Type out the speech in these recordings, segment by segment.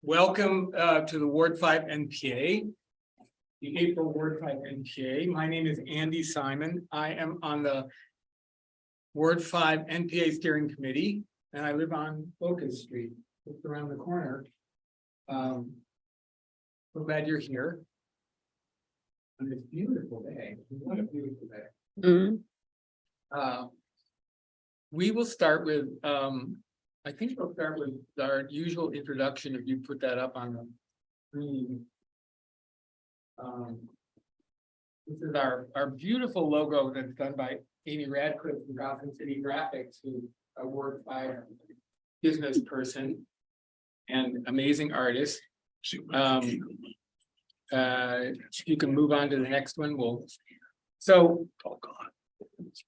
Welcome to the Ward 5 NPA, the April Ward 5 NPA. My name is Andy Simon. I am on the Ward 5 NPA Steering Committee, and I live on Locust Street, just around the corner. So glad you're here on this beautiful day. What a beautiful day. We will start with I think we'll start with our usual introduction, if you put that up on the screen. This is our beautiful logo that's done by Amy Radcliffe from Gotham City Graphics, who's a Ward 5 business person and amazing artist. You can move on to the next one.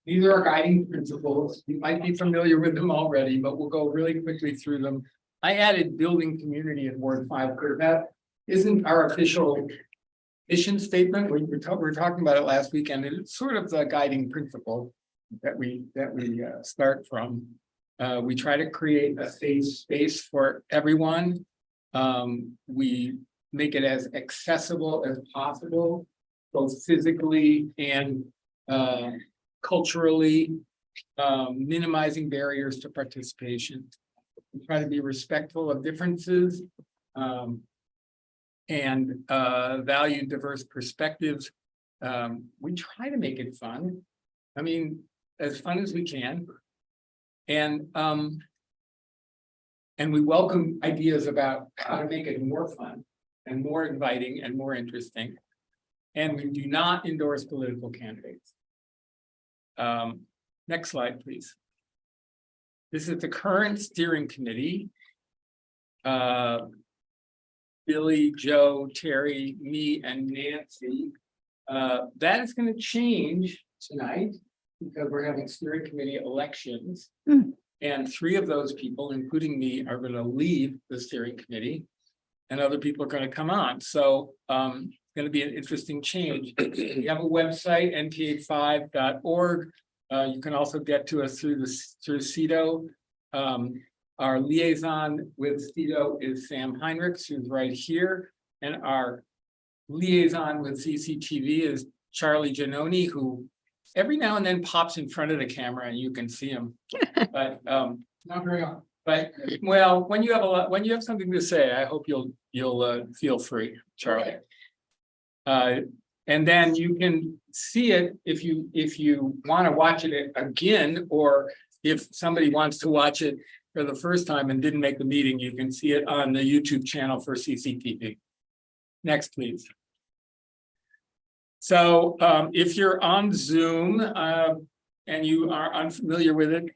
These are our guiding principles. You might be familiar with them already, but we'll go really quickly through them. I added building community in Ward 5 because that isn't our official mission statement. We were talking about it last weekend, and it's sort of the guiding principle that we start from. We try to create a safe space for everyone. We make it as accessible as possible, both physically and culturally, minimizing barriers to participation. We try to be respectful of differences and value diverse perspectives. We try to make it fun. I mean, as fun as we can. And we welcome ideas about how to make it more fun and more inviting and more interesting. And we do not endorse political candidates. Next slide, please. This is the current steering committee. Billy, Joe, Terry, me, and Nancy. That is going to change tonight because we're having steering committee elections. And 3 of those people, including me, are going to leave the steering committee, and other people are going to come on. So it's going to be an interesting change. We have a website, npa5.org. You can also get to us through CEDO. Our liaison with CEDO is Sam Heinrichs, who's right here. And our liaison with CCTV is Charlie Giannoni, who every now and then pops in front of the camera and you can see him. But not very often. But well, when you have something to say, I hope you'll feel free, Charlie. And then you can see it if you want to watch it again, or if somebody wants to watch it for the first time and didn't make the meeting, you can see it on the YouTube channel for CCTV. Next, please. So if you're on Zoom and you are unfamiliar with it,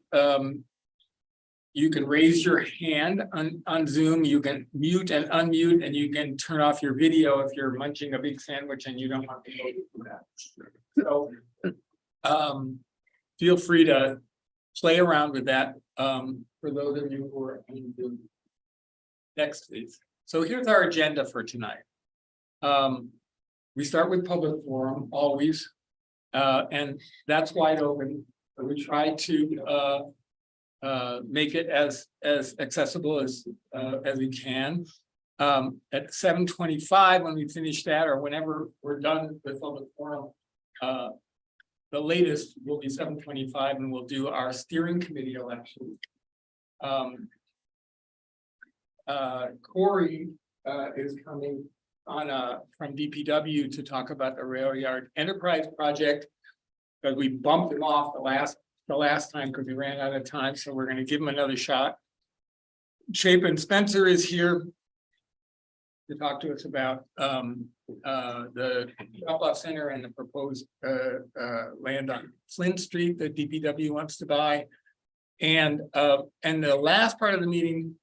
you can raise your hand on Zoom. You can mute and unmute, and you can turn off your video if you're munching a big sandwich and you don't want to go through that. So feel free to play around with that for those of you who are on Zoom. Next, please. So here's our agenda for tonight. We start with public forum always, and that's wide open. We try to make it as accessible as we can. At 7:25, when we finish that, or whenever we're done with public forum, the latest will be 7:25, and we'll do our steering committee election. Corey is coming on from DPW to talk about the Railyard Enterprise project, because we bumped him off the last time because we ran out of time, so we're going to give him another shot. Chapin Spencer is here to talk to us about the drop-off center and the proposed land on Flint Street that DPW wants to buy. And the last part of the meeting,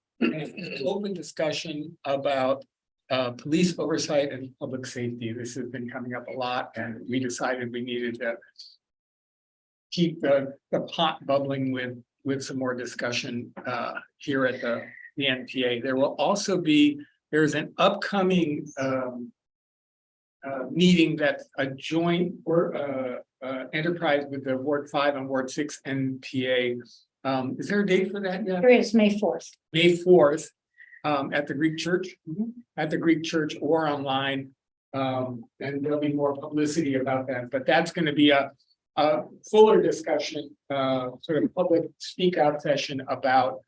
open discussion about police oversight and public safety. This has been coming up a lot, and we decided we needed to keep the pot bubbling with some more discussion here at the NPA. There will also there's an upcoming meeting that's a joint enterprise with the Ward 5 and Ward 6 NPA. Is there a date for that yet? There is May 4th. May 4th. at the Greek church, or online. And there'll be more publicity about that, but that's going to be a fuller discussion, sort of public speak out session about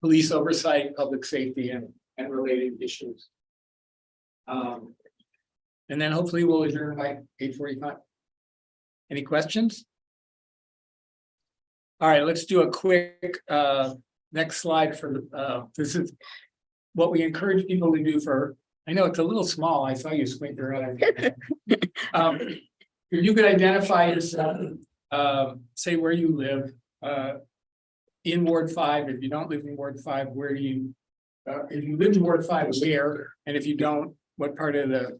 police oversight, public safety, and related issues. And then hopefully we'll adjourn by 8:45. Any questions? All right, let's do a quick next slide for this is what we encourage people to do for. I know it's a little small. I saw you squint your eye. If you could identify yourself, say where you live in Ward 5. If you don't live in Ward 5, where do you? If you live in Ward 5, where? And if you don't, what part of the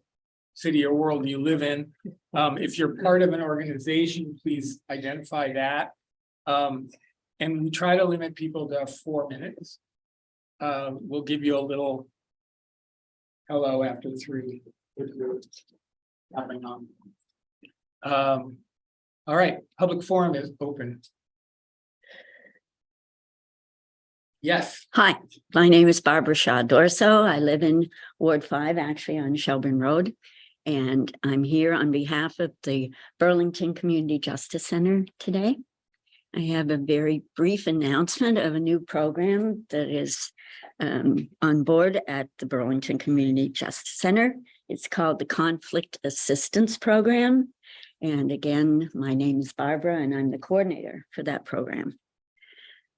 city or world you live in? If you're part of an organization, please identify that. And we try to limit people to 4 minutes. We'll give you a little hello after 3. Coming on. All right, public forum is open. Yes. Hi, my name is Barbara Shaw Dorso. I live in Ward 5, actually on Shelburne Road. And I'm here on behalf of the Burlington Community Justice Center today. I have a very brief announcement of a new program that is on board at the Burlington Community Justice Center. It's called the Conflict Assistance Program. And again, my name is Barbara and I'm the coordinator for that program.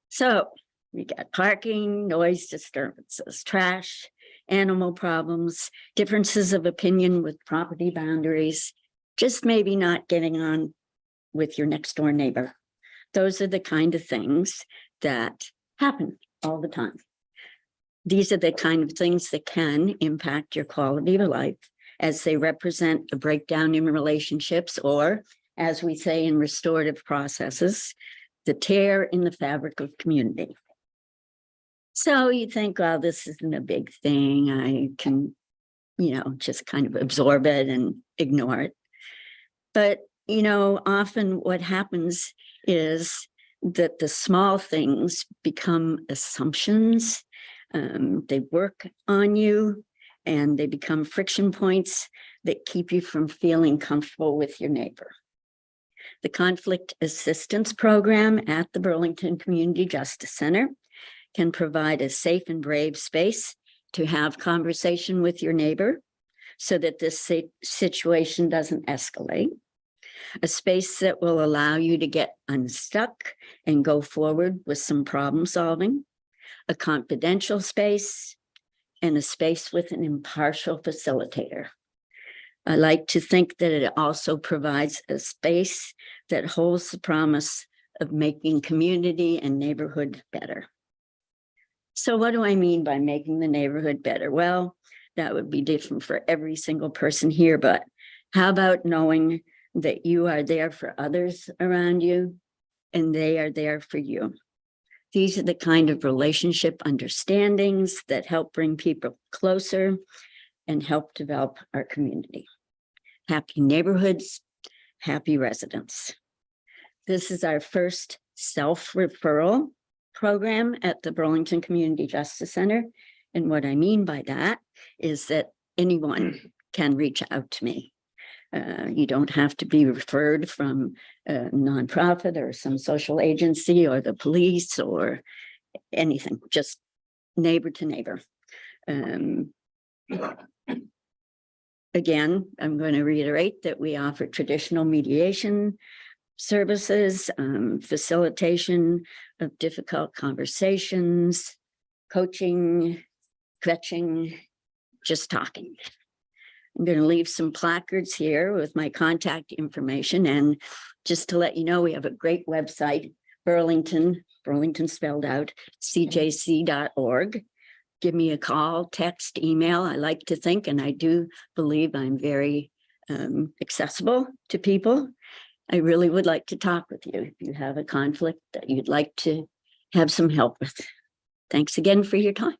So we got parking, noise disturbances, trash, animal problems, differences of opinion with property boundaries, just maybe not getting on with your next door neighbor. Those are the kind of things that happen all the time. These are the kind of things that can impact your quality of life as they represent a breakdown in relationships, or as we say in restorative processes, the tear in the fabric of community. So you think, well, this isn't a big thing. I can, just kind of absorb it and ignore it. But, often what happens is that the small things become assumptions. They work on you and they become friction points that keep you from feeling comfortable with your neighbor. The Conflict Assistance Program at the Burlington Community Justice Center can provide a safe and brave space to have conversation with your neighbor so that this situation doesn't escalate. A space that will allow you to get unstuck and go forward with some problem solving. A confidential space and a space with an impartial facilitator. I like to think that it also provides a space that holds the promise of making community and neighborhood better. So what do I mean by making the neighborhood better? Well, that would be different for every single person here, but how about knowing that you are there for others around you and they are there for you? These are the kind of relationship understandings that help bring people closer and help develop our community. Happy neighborhoods, happy residents. This is our first self-referral program at the Burlington Community Justice Center. And what I mean by that is that anyone can reach out to me. You don't have to be referred from a nonprofit or some social agency or the police or anything, just neighbor to neighbor. Again, I'm going to reiterate that we offer traditional mediation services, facilitation of difficult conversations, coaching, fetching, just talking. I'm going to leave some placards here with my contact information. And just to let you know, we have a great website, Burlington spelled out, cjc.org. Give me a call, text, email. I like to think, and I do believe I'm very accessible to people. I really would like to talk with you if you have a conflict that you'd like to have some help with. Thanks again for your time.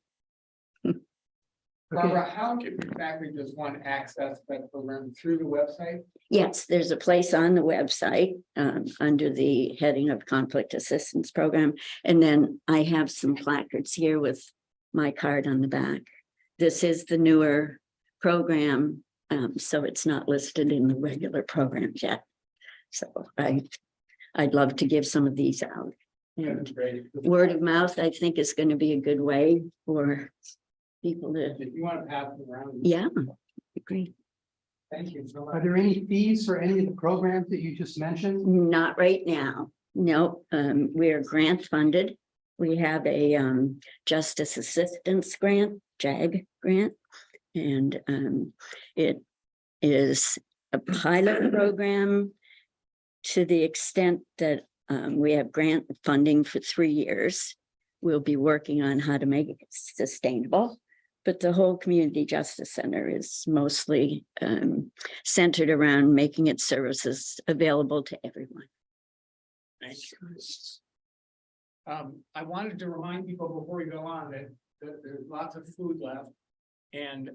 Barbara, how exactly does one access that program through the website? Yes, there's a place on the website under the heading of Conflict Assistance Program. And then I have some placards here with my card on the back. This is the newer program, so it's not listed in the regular programs yet. So I'd love to give some of these out. And word of mouth, I think, is going to be a good way for people to. If you want to pass it around. Yeah, agree. Thank you so Are much. there any fees for any of the programs that you just mentioned? Not right now. No, we're grant funded. We have a Justice Assistance Grant, JAG grant, and it is a pilot program to the extent that we have grant funding for 3 years. We'll be working on how to make it sustainable. But the whole Community Justice Center is mostly centered around making its services available to everyone. Thank you. I wanted to remind people before we go on that there's lots of food left and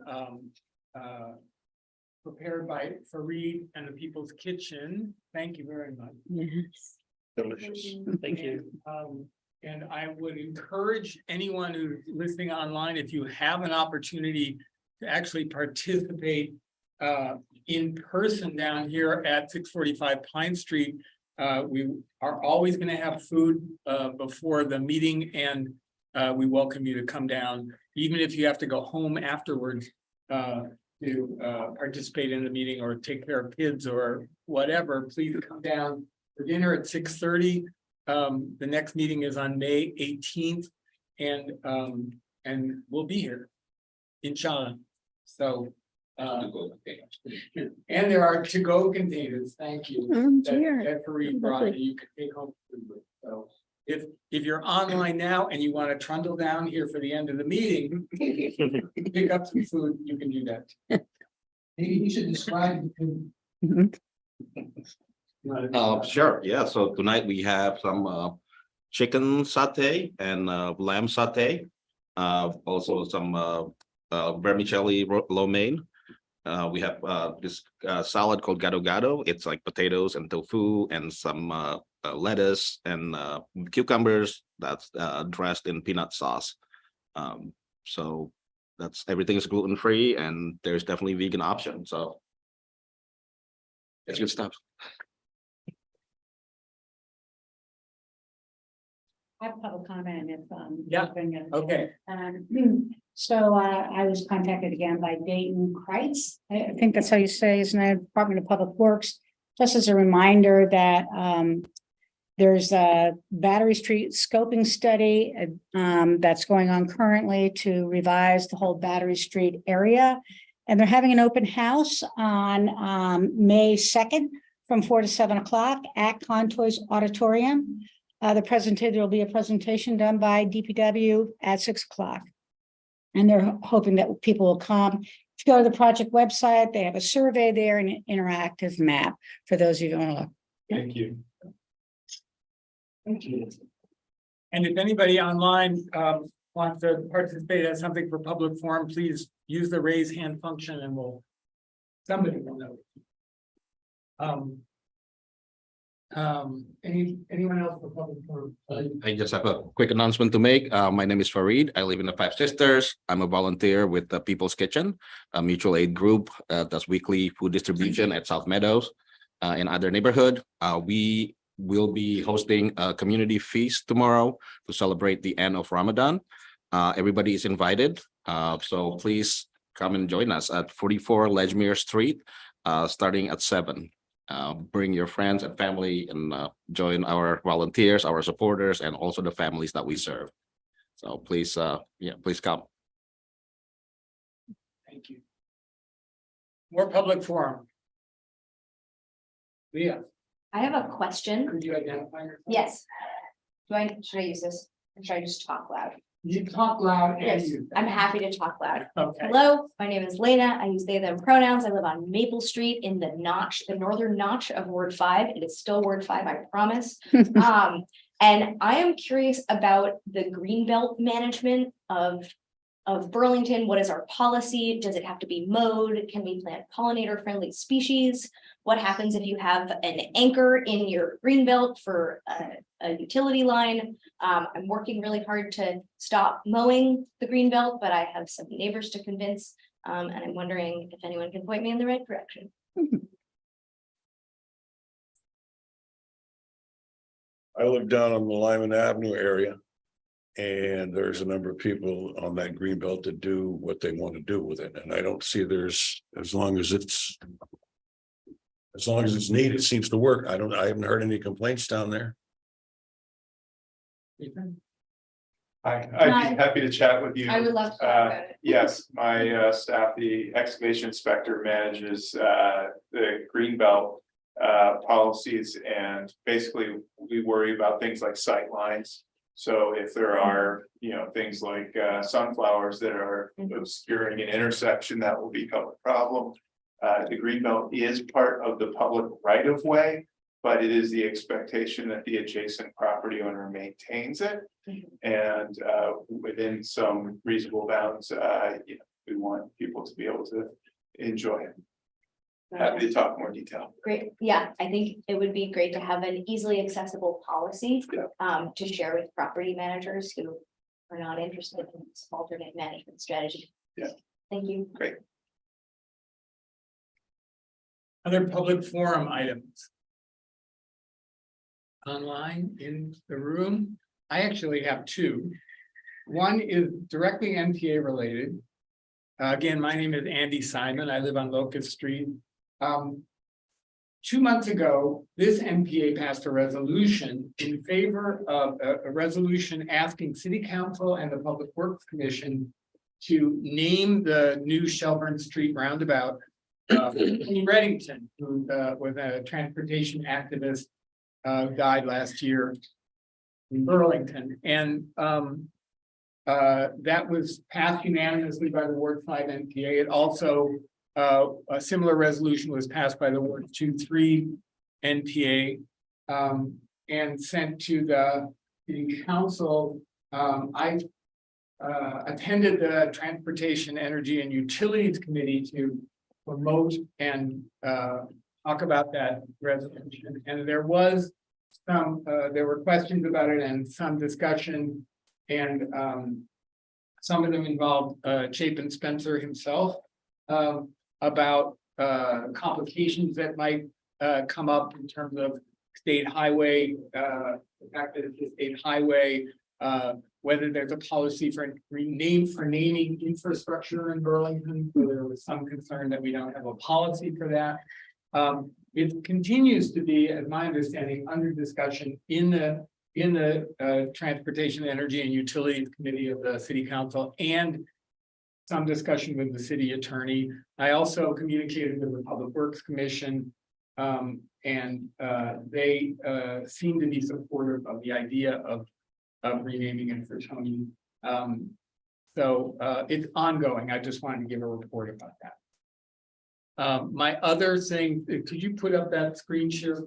prepared by Fareed and the People's Kitchen. Thank you very much. Yes. Delicious. Thank you. And I would encourage anyone who's listening online, if you have an opportunity to actually participate in person down here at 645 Pine Street. We are always going to have food before the meeting, and we welcome you to come down, even if you have to go home afterwards to participate in the meeting or take care of kids or whatever. Please come down for dinner at 6:30. The next meeting is on May 18th, and we'll be here, inshallah. So, and there are to-go containers. Thank you. Dear. That Fareed brought that you can take home food with. So, if you're online now and you want to trundle down here for the end of the meeting, pick up some food, you can do that. Maybe you should describe the food. Sure, yeah, so tonight we have some chicken satay and lamb satay. Also some vermicelli lo mein. We have this salad called gado gado. It's like potatoes and tofu and some lettuce and cucumbers that's dressed in peanut sauce. So that's everything is gluten free, and there's definitely vegan option. So it's good stuff. I have public comment if Yeah, okay. So I was contacted again by Dayton Kreitz. I think that's how you say his name, Department of Public Works. Just as a reminder that there's a Battery Street scoping study that's going on currently to revise the whole Battery Street area. And they're having an open house on May 2nd from 4 to 7 o'clock at Contoy's Auditorium. There will be a presentation done by DPW at 6 o'clock. And they're hoping that people will come. If you go to the project website, they have a survey there and an interactive map for those of you who want to look. Thank you. Thank you. And if anybody online wants to participate at something for public forum, please use the raise hand function and somebody will know. Anyone else for public forum? I just have a quick announcement to make. My name is Fareed. I live in the Five Sisters. I'm a volunteer with the People's Kitchen, a mutual aid group that's weekly food distribution at South Meadows in other neighborhood. We will be hosting a community feast tomorrow to celebrate the end of Ramadan. Everybody is invited. So please come and join us at 44 Ledgmere Street, starting at 7. Bring your friends and family and join our volunteers, our supporters, and also the families that we serve. So please, please come. Thank you. More public forum. Leah, I have a question. could you identify yourself? Yes. Should I use this? Or should I just talk loud? You talk loud and Yes, you. I'm happy to talk loud. Okay. Hello, my name is Lena. I use they, them pronouns. I live on Maple Street in the northern notch of Ward 5. It is still Ward 5, I promise. And I am curious about the greenbelt management of of Burlington. What is our policy? Does it have to be mowed? Can we plant pollinator friendly species? What happens if you have an anchor in your green belt for a utility line? I'm working really hard to stop mowing the green belt, but I have some neighbors to convince. And I'm wondering if anyone can point me in the right direction. I live down on the Lyman Avenue area. And there's a number of people on that green belt that do what they want to do with it. And I don't see there's, as long as it's needed, it seems to work. I haven't heard any complaints down there. I'd be happy to chat with you. I would love to talk about it. Yes, my staff, the excavation inspector, manages the greenbelt policies, and basically we worry about things like sight lines. So if there are, things like sunflowers that are obscuring an intersection, that will become a problem. The greenbelt is part of the public right of way, but it is the expectation that the adjacent property owner maintains it. And within some reasonable bounds, we want people to be able to enjoy it. Happy to talk more detail. Great. Yeah, I think it would be great to have an easily accessible policy to share with property managers who are not interested in this alternate management strategy. Yeah. Thank you. Great. Other public forum items? Online in the room, I actually have two. One is directly NPA related. Again, my name is Andy Simon. I live on Locust Street. 2 months ago, this NPA passed a resolution in favor of a resolution asking City Council and the Public Works Commission to name the new Shelburne Street roundabout in Reddington, who was a transportation activist, died last year in Burlington. And that was passed unanimously by the Ward 5 NPA. It also a similar resolution was passed by the Ward 2-3 NPA and sent to the City Council. I attended the Transportation, Energy, and Utilities Committee to promote and talk about that resolution. And there was some, there were questions about it and some discussion, and some of them involved Chapin Spencer himself. About complications that might come up in terms of state highway, the fact that it's a state highway, whether there's a policy for naming infrastructure in Burlington. So there was some concern that we don't have a policy for that. It continues to be, as my understanding, under discussion in the Transportation, Energy, and Utilities Committee of the City Council, and some discussion with the city attorney. I also communicated with the Public Works Commission, and they seem to be supportive of the idea of renaming it for Tony. So it's ongoing. I just wanted to give a report about that. My other thing, could you put up that screen share?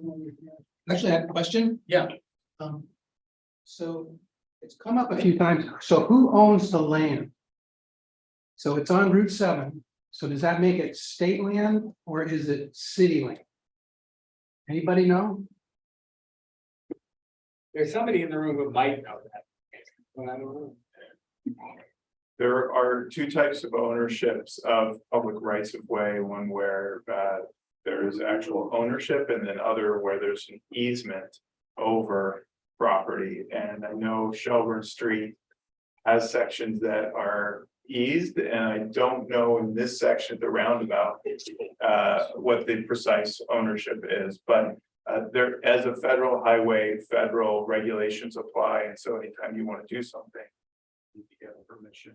Actually, I have a question. Yeah. So it's come up a few times. So who owns the land? So it's on Route 7. So does that make it state land or is it city land? Anybody know? There's somebody in the room who might know that. But I don't know. There are two types of ownerships of public rights of way, one where there is actual ownership, and then other where there's an easement over property. And I know Shelburne Street has sections that are eased, and I don't know in this section, the roundabout, what the precise ownership is, but there, as a federal highway, federal regulations apply, and so anytime you want to do something, you need to get permission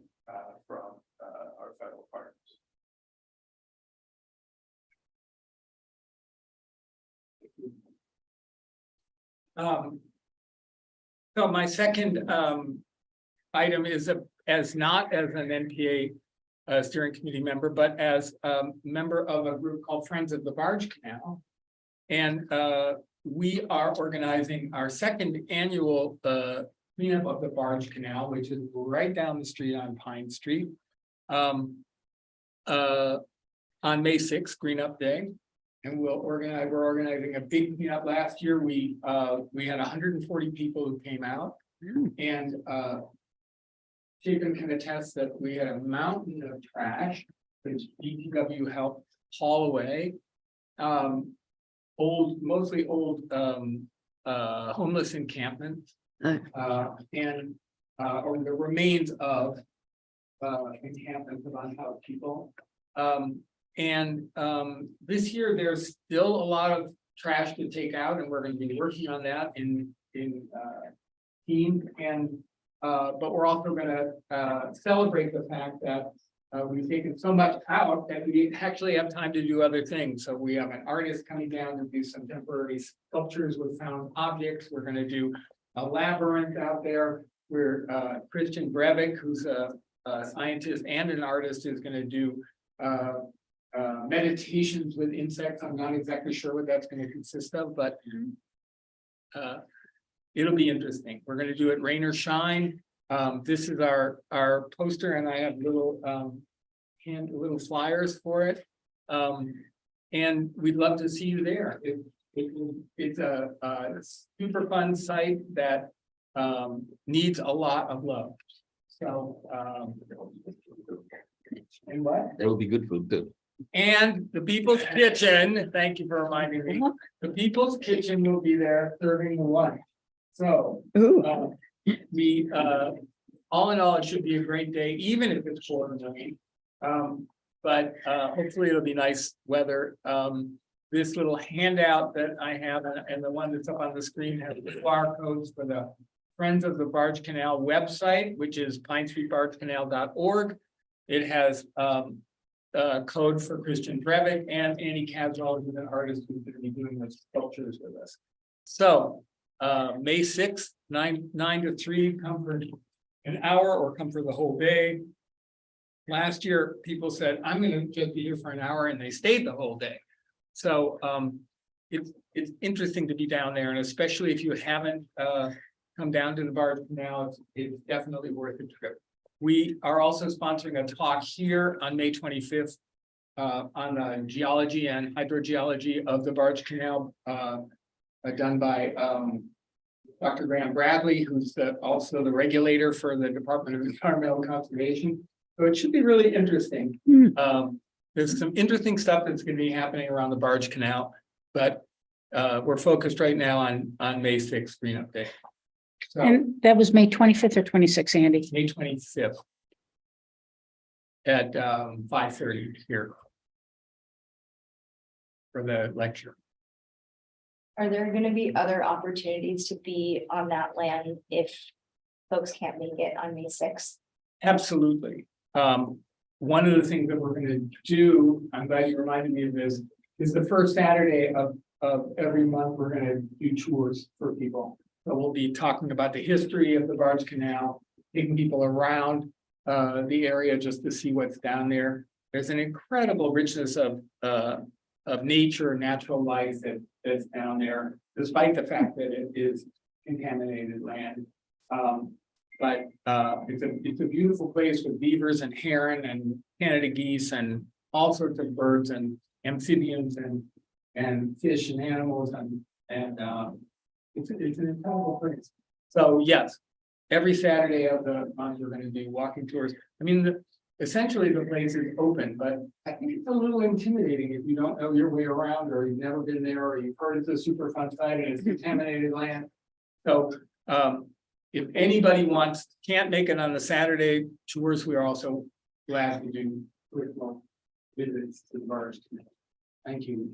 from our federal partners. So my second item is as not as an NPA steering committee member, but as a member of a group called Friends of the Barge Canal. And we are organizing our second annual cleanup of the Barge Canal, which is right down the street on Pine Street. On May 6th, Green Up Day. And we're organizing a big cleanup. Last year, we had 140 people who came out. And Chapin can attest that we had a mountain of trash, which DPW helped haul away. Mostly old homeless encampments. Uh. Or the remains of encampments of unhoused people. This year, there's still a lot of trash to take out, and we're going to be working on that in team. But we're also going to celebrate the fact that we've taken so much out that we actually have time to do other things. So we have an artist coming down to do some temporary sculptures with found objects. We're going to do a labyrinth out there where Christian Breivik, who's a scientist and an artist, is going to do meditations with insects. I'm not exactly sure what that's going to consist of, but it'll be interesting. We're going to do it rain or shine. This is our poster, and I have little flyers for it. And we'd love to see you there. It's a super fun site that needs a lot of love. So and what? There will be good food too. And the People's Kitchen, thank you for reminding me. The People's Kitchen will be there serving the lunch. So we all in all, it should be a great day, even if it's pouring rain. But hopefully it'll be nice weather. This little handout that I have and the one that's up on the screen has the barcodes for the Friends of the Barge Canal website, which is pinestreetbargecanal.org. It has code for Christian Breivik and Annie Caswell, who's an artist who's going to be doing the sculptures with us. So May 6th, 9 to 3, come for an hour or come for the whole day. Last year, people said, I'm going to just be here for an hour, and they stayed the whole day. So it's interesting to be down there, and especially if you haven't come down to the Barge Canal, it's definitely worth a trip. We are also sponsoring a talk here on May 25th on the geology and hydrogeology of the Barge Canal, done by Dr. Graham Bradley, who's also the regulator for the Department of Environmental Conservation. So it should be really interesting. There's some interesting stuff that's going to be happening around the Barge Canal, but we're focused right now on May 6th, Green Up Day. So And that was May 25th or 26th, Andy? May 25th at 5:30 here for the lecture. Are there gonna be other opportunities to be on that land if folks can't make it on May 6th? Absolutely. One of the things that we're going to do, I'm glad you reminded me of this, is the first Saturday of every month, we're going to do tours for people. So we'll be talking about the history of the Barge Canal, taking people around the area just to see what's down there. There's an incredible richness of nature, natural life that's down there, despite the fact that it is contaminated land. But it's a beautiful place with beavers and heron and Canada geese and all sorts of birds and amphibians and fish and animals and it's an incredible place. So yes, every Saturday of the month we're going to do walking tours. I mean, essentially the place is open, but I think it's a little intimidating if you don't know your way around, or you've never been there, or you've heard it's a super fun site and it's contaminated land. So if anybody can't make it on the Saturday tours, we are also glad to do virtual visits to the Barge Canal. Thank you.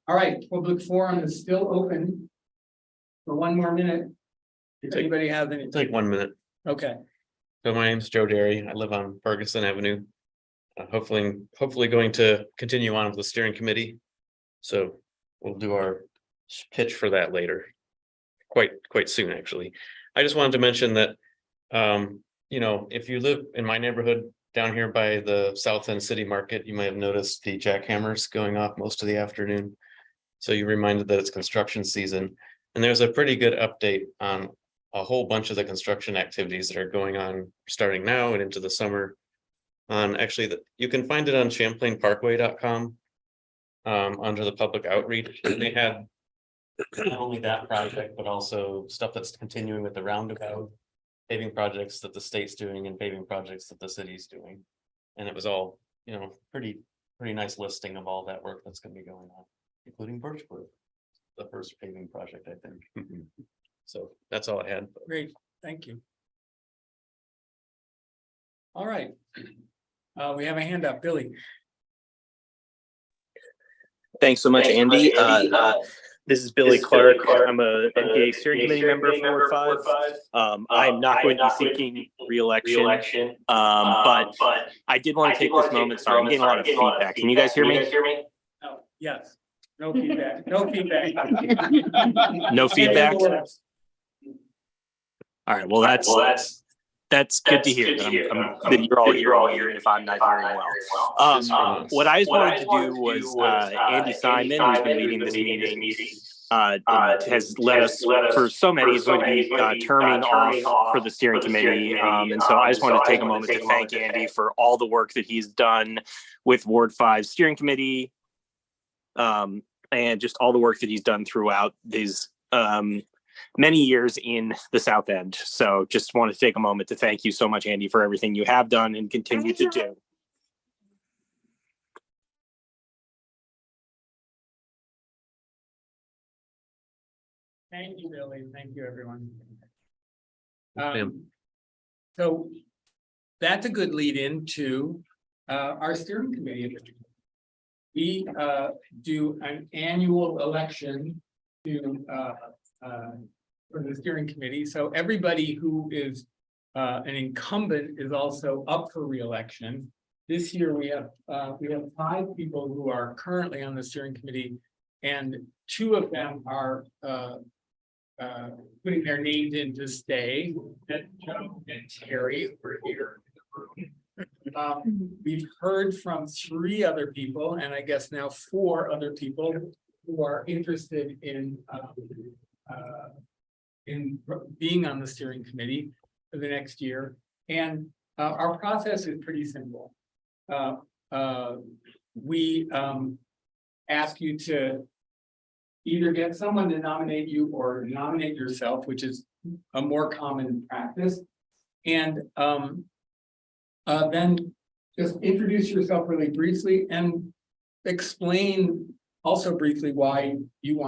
All right, public forum is still open for one more minute. If anybody has any, Take 1 minute. okay. So my name's Joe Derry. I live on Ferguson Avenue. Hopefully going to continue on with the steering committee. So we'll do our pitch for that later. Quite soon, actually. I just wanted to mention that, if you live in my neighborhood down here by the South End City Market, you might have noticed the jackhammers going off most of the afternoon. So you reminded that it's construction season, and there's a pretty good update on a whole bunch of the construction activities that are going on starting now and into the summer. Actually, you can find it on champlainparkway.com under the public outreach. And they had not only that project, but also stuff that's continuing with the roundabout, paving projects that the state's doing and paving projects that the city's doing. And it was all, pretty nice listing of all that work that's gonna be going on, including Birchwood, the first paving project, I think. So that's all I had. Great, thank you. All right. We have a hand up, Billy. Thanks so much, Andy. This is Billy Clark. I'm a NPA steering committee member for Ward 5. I'm not going to be seeking re-election, but I did want to take this moment. Sorry, I'm getting a lot of feedback. Can you guys hear me? Oh, yes. No feedback, no feedback. No feedback? All right, well, that's good to hear. That you're all hearing if I'm not hearing well. What I just wanted to do was Andy Simon, who's been leading this meeting, has led us for so many. He's going to be terming off for the steering committee, and so I just wanted to take a moment to thank Andy for all the work that he's done with Ward 5 steering committee, and just all the work that he's done throughout his many years in the South End. So just want to take a moment to thank you so much, Andy, for everything you have done and continue to do. Thank you, Billy. Thank you, everyone. Tim. So that's a good lead into our steering committee. We do an annual election to for the steering committee. So everybody who is an incumbent is also up for re-election. This year we have 5 people who are currently on the steering committee, and 2 of them are putting their names in to stay. And Joe and Terry were here in the room. We've heard from 3 other people, and I guess now 4 other people who are interested in being on the steering committee for the next year. And our process is pretty simple. We ask you to either get someone to nominate you or nominate yourself, which is a more common practice. And then just introduce yourself really briefly and explain also briefly why you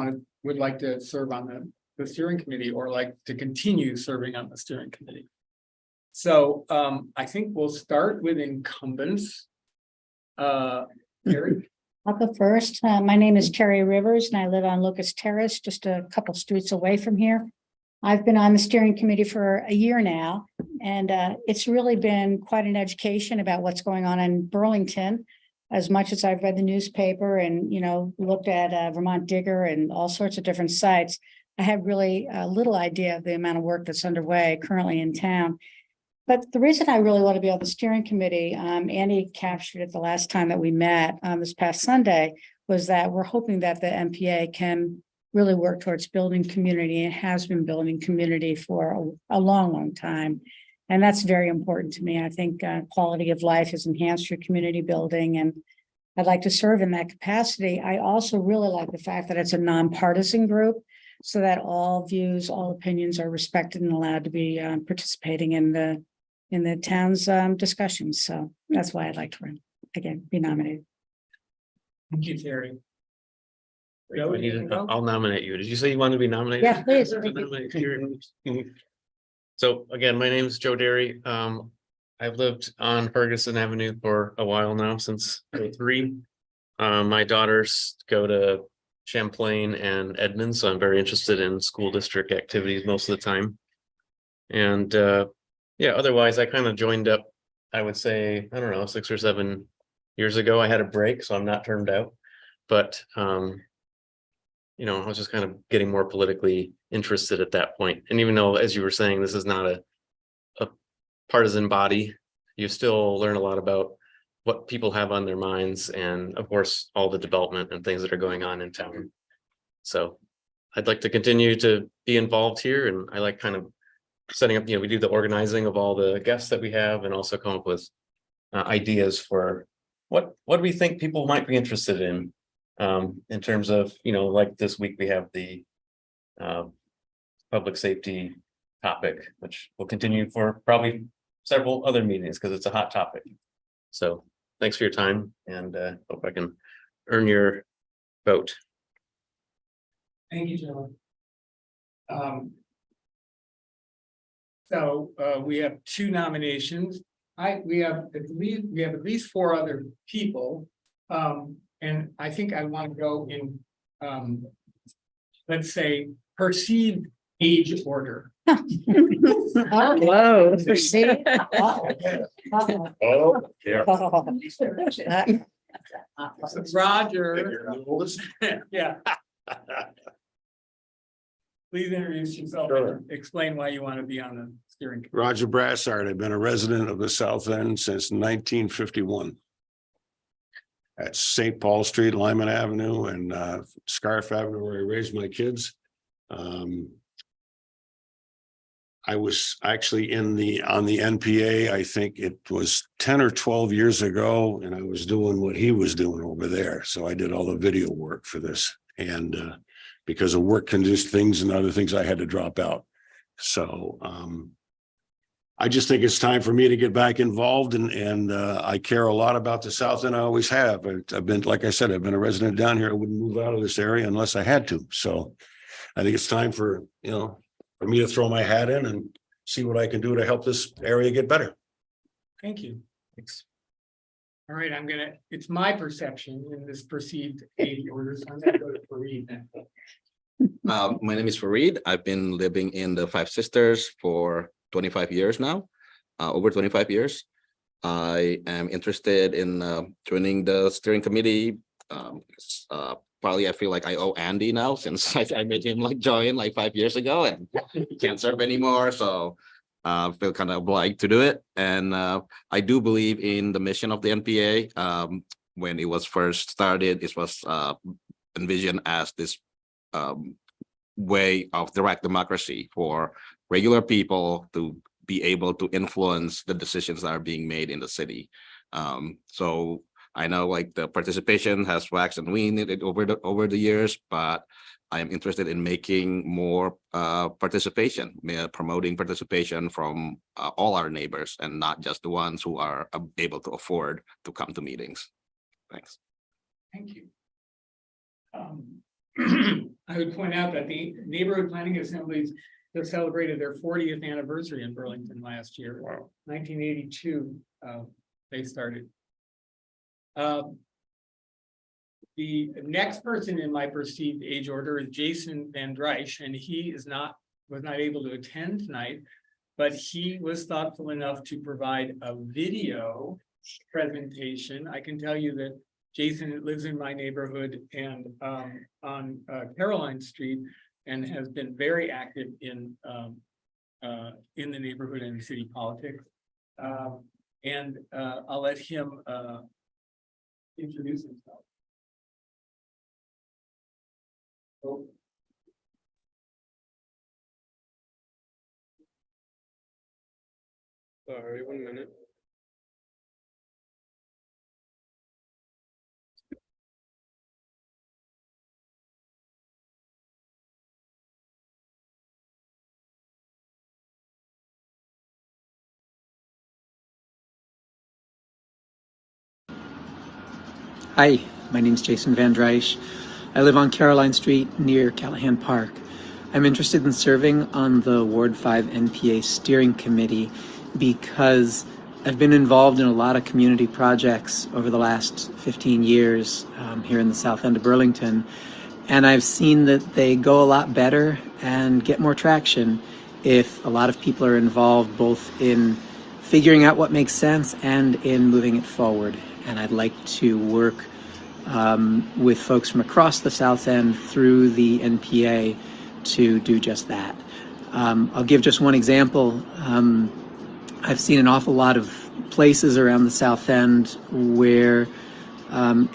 would like to serve on the steering committee or like to continue serving on the steering committee. So I think we'll start with incumbents. Terry? I'll go first. My name is Terry Rivers and I live on Lucas Terrace, just a couple streets away from here. I've been on the steering committee for a year now, and it's really been quite an education about what's going on in Burlington. As much as I've read the newspaper and, looked at Vermont Digger and all sorts of different sites, I have really little idea of the amount of work that's underway currently in town. But the reason I really want to be on the steering committee, Andy captured it the last time that we met this past Sunday, was that we're hoping that the NPA can really work towards building community. It has been building community for a long, long time. And that's very important to me. I think quality of life is enhanced through community building, and I'd like to serve in that capacity. I also really like the fact that it's a nonpartisan group, so that all views, all opinions are respected and allowed to be participating in the town's discussions. So that's why I'd like to, again, be nominated. Thank you, Terry. I'll nominate you. Did you say you wanted to be nominated? Yeah, please. So again, my name is Joe Derry. I've lived on Ferguson Avenue for a while now, since 2003. My daughters go to Champlain and Edmonds, so I'm very interested in school district activities most of the time. And otherwise I kind of joined up, I would say, I don't know, 6 or 7 years ago. I had a break, so I'm not termed out, but I was just kind of getting more politically interested at that point. And even though, as you were saying, this is not a partisan body, you still learn a lot about what people have on their minds, and of course all the development and things that are going on in town. So I'd like to continue to be involved here, and I like kind of setting up, we do the organizing of all the guests that we have, and also come up with ideas for what we think people might be interested in terms of, like this week we have the public safety topic, which will continue for probably several other meetings because it's a hot topic. So thanks for your time, and hope I can earn your vote. Thank you, John. So we have 2 nominations. We have at least 4 other people. And I think I want to go in, let's say, perceived age order. Whoa. Proceed. Oh, yeah. Roger. Yeah. Please introduce yourself and explain why you want to be on the steering committee. Roger Brassard. I've been a resident of the South End since 1951. At St. Paul Street, Lyman Avenue, and Scarf Avenue, where I raised my kids. I was actually on the NPA, I think it was 10 or 12 years ago, and I was doing what he was doing over there. So I did all the video work for this, and because of work-induced things and other things, I had to drop out. So I just think it's time for me to get back involved, and I care a lot about the South End. I always have. I've been, like I said, I've been a resident down here. I wouldn't move out of this area unless I had to. So I think it's time for me to throw my hat in and see what I can do to help this area get better. Thank you. Thanks. All right, it's my perception in this perceived age order, so I'm gonna go to Fareed then. My name is Fareed. I've been living in the Five Sisters for 25 years now, over 25 years. I am interested in joining the steering committee. Probably I feel like I owe Andy now, since I made him join 5 years ago, and he can't serve anymore. So I feel kind of obliged to do it. And I do believe in the mission of the NPA. When it was first started, it was envisioned as this way of direct democracy for regular people to be able to influence the decisions that are being made in the city. So I know the participation has waxed and waned over the years, but I am interested in making more participation, promoting participation from all our neighbors, and not just the ones who are able to afford to come to meetings. Thanks. Thank you. I would point out that the neighborhood planning assemblies just celebrated their 40th anniversary in Burlington last year. Wow. 1982, they started. The next person in my perceived age order is Jason Van Drysch, and he was not able to attend tonight, but he was thoughtful enough to provide a video presentation. I can tell you that Jason lives in my neighborhood and on Caroline Street, and has been very active in the neighborhood and city politics. And I'll let him introduce himself. Oh. Sorry, 1 minute. Hi, my name is Jason Van Drysch. I live on Caroline Street near Callahan Park. I'm interested in serving on the Ward 5 NPA Steering Committee because I've been involved in a lot of community projects over the last 15 years here in the South End of Burlington, and I've seen that they go a lot better and get more traction if a lot of people are involved both in figuring out what makes sense and in moving it forward. And I'd like to work with folks from across the South End through the NPA to do just that. I'll give just one example. I've seen an awful lot of places around the South End where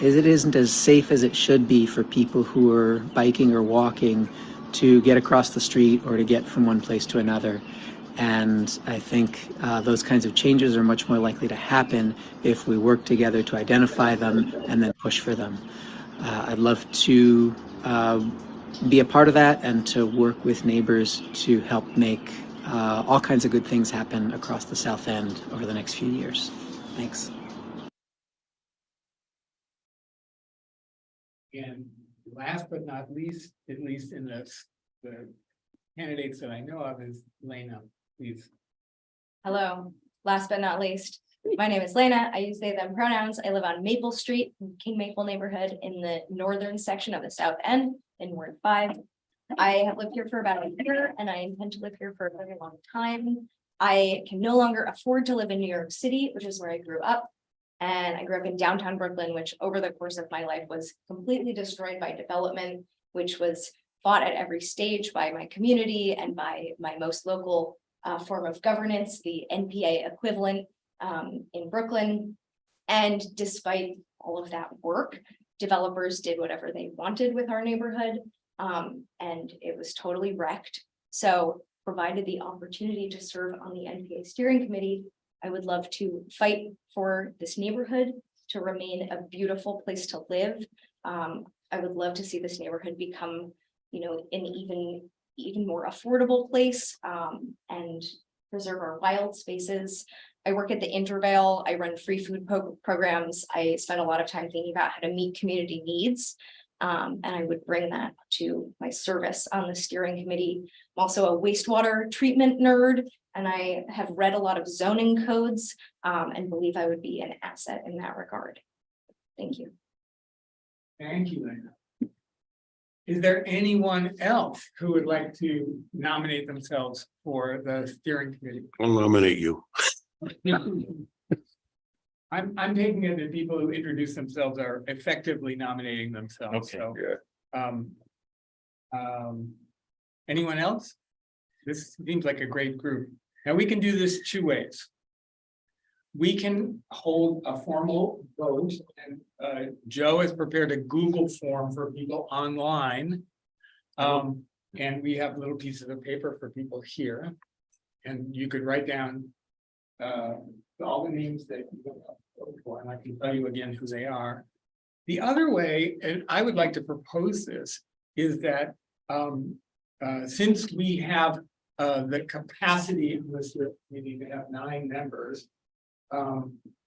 is it isn't as safe as it should be for people who are biking or walking to get across the street or to get from one place to another. And I think those kinds of changes are much more likely to happen if we work together to identify them and then push for them. I'd love to be a part of that and to work with neighbors to help make all kinds of good things happen across the South End over the next few years. Thanks. And last but not least, at least in the candidates that I know of, is Lena, please. Hello, last but not least, my name is Lena. I use they, them pronouns. I live on Maple Street, King Maple neighborhood in the northern section of the South End in Ward 5. I have lived here for about a year and I intend to live here for a very long time. I can no longer afford to live in New York City, which is where I grew up. And I grew up in downtown Brooklyn, which over the course of my life was completely destroyed by development, which was fought at every stage by my community and by my most local form of governance, the NPA equivalent in Brooklyn. And despite all of that work, developers did whatever they wanted with our neighborhood, and it was totally wrecked. So provided the opportunity to serve on the NPA steering committee, I would love to fight for this neighborhood to remain a beautiful place to live. I would love to see this neighborhood become, you know, an even more affordable place, and preserve our wild spaces. I work at the Intervale. I run free food programs. I spend a lot of time thinking about how to meet community needs. And I would bring that to my service on the steering committee. I'm also a wastewater treatment nerd, and I have read a lot of zoning codes and believe I would be an asset in that regard. Thank you. Thank you, Lena. Is there anyone else who would like to nominate themselves for the steering committee? I'll nominate you. I'm taking it that people who introduce themselves are effectively nominating themselves. Okay. So, anyone else? This seems like a great group. Now we can do this two ways. We can hold a formal vote, and Joe has prepared a Google form for people online. And we have little pieces of paper for people here. And you could write down all the names that you vote for, and I can tell you again who they are. The other way, and I would like to propose this, is that since we have the capacity in this committee to have 9 members,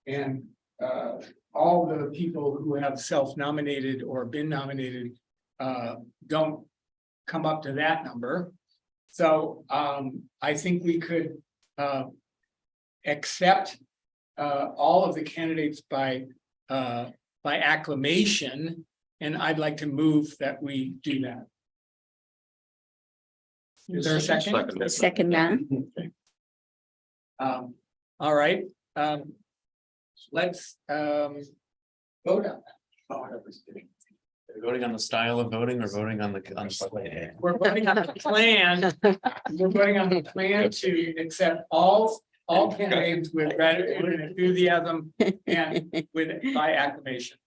and all the people who have self-nominated or been nominated don't come up to that number. So I think we could accept all of the candidates by acclamation, and I'd like to move that we do that. Is there a second? Second that. All right, let's vote on that. Voting on the style of voting or voting on the plan? We're voting on the plan. We're voting on the plan to accept all candidates with gratitude and enthusiasm and by acclamation.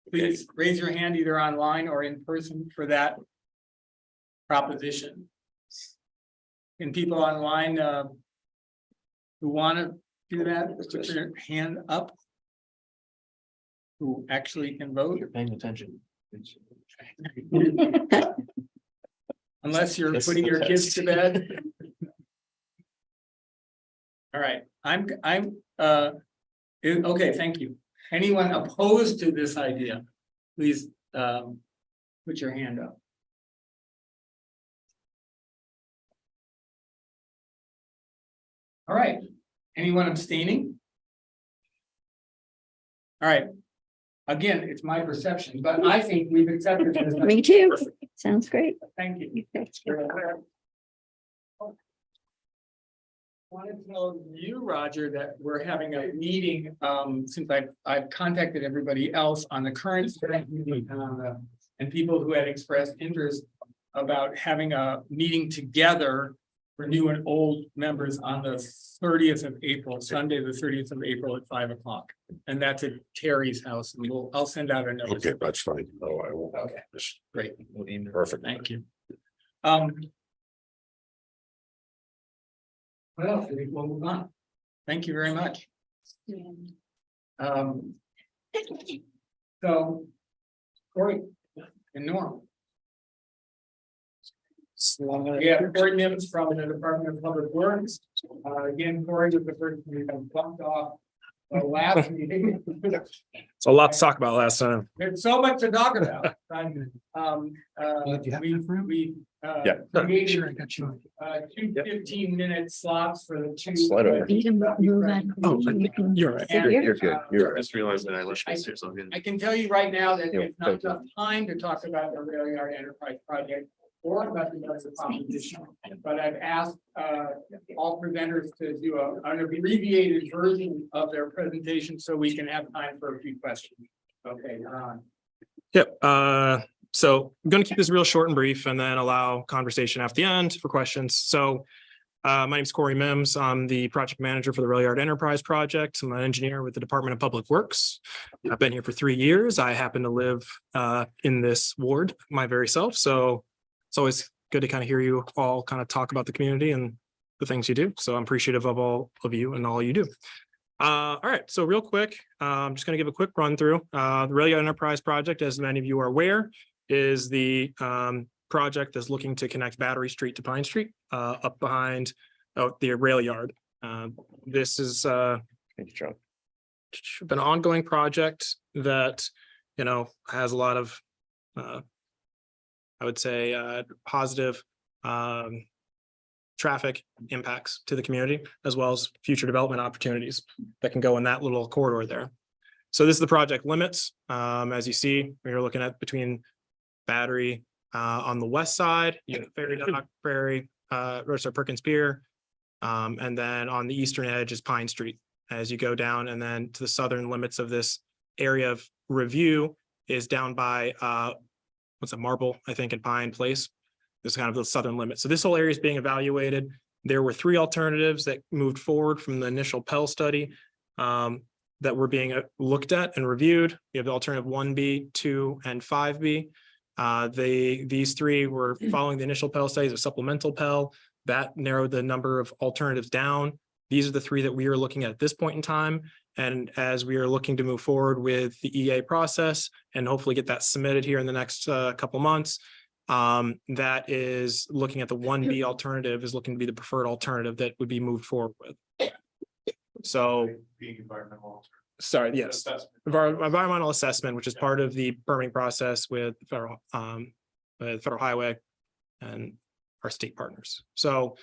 Please raise your hand either online or in person for that proposition. Can people online who want to do that, put your hand up? Who actually can vote? You're paying attention. Unless you're Just putting the your kids test. to bed. All right, okay, thank you. Anyone opposed to this idea? Please put your hand up. All right, anyone abstaining? All right. Again, it's my perception, but I think we've accepted this. Me too. Sounds great. Thank you. I want to tell you, Roger, that we're having a meeting, since I've contacted everybody else on the current meeting and people who had expressed interest about having a meeting together for new and old members on the 30th of April, Sunday, the 30th of April at 5 o'clock. And that's at Terry's house, and I'll send out a note. Okay, that's fine. No, I won't. Okay. Great, Perfect. thank you. Well, we'll move on. Thank you very much. So, Corey and Norm. Yeah, Corey Mims from the Department of Public Works. Again, Corey was the person who got bumped off the last meeting. It's a lot to talk about last time. There's so much to talk about. We created two 15-minute slots for the two. Slide over. You can move out. Oh, you're right. You're good. You're I right. just realized that I wish I was here, so I'm good. I can tell you right now that Yeah, there's not enough time to talk about the Railyard Enterprise Project or about the other proposition. But I've asked all presenters to do an abbreviated version of their presentation so we can have time for a few questions. Okay, Ron. Yep. So I'm going to keep this real short and brief and then allow conversation at the end for questions. So my name is Corey Mims. I'm the project manager for the Railyard Enterprise Project. I'm an engineer with the Department of Public Works. I've been here for 3 years. I happen to live in this ward my very self. So it's always good to kind of hear you all kind of talk about the community and the things you do. So I'm appreciative of all of you and all you do. All right, so real quick, I'm just going to give a quick run through. The Railyard Enterprise Project, as many of you are aware, is the project that's looking to connect Battery Street to Pine Street up behind the Railyard. This is been an ongoing project that, you know, has a lot of I would say positive traffic impacts to the community, as well as future development opportunities that can go in that little corridor there. So this is the project limits. As you see, we're looking at between Battery on the west side, you have Ferry Dock, Prairie, Perkins Pier, and then on the eastern edge is Pine Street. As you go down, and then to the southern limits of this area of review is down by what's it, Marble, I think, in Pine Place. This is kind of the southern limit. So this whole area is being evaluated. There were 3 alternatives that moved forward from the initial Pell study that were being looked at and reviewed. You have the alternative 1B, 2, and 5B. These 3 were following the initial Pell studies, a supplemental Pell that narrowed the number of alternatives down. These are the 3 that we are looking at this point in time. And as we are looking to move forward with the EA process and hopefully get that submitted here in the next couple months, that is looking at the 1B alternative is looking to be the preferred alternative that would be moved forward with. So, Being environmental. sorry, yes, Assessment. environmental assessment, which is part of the permitting process with federal highway and our state partners. So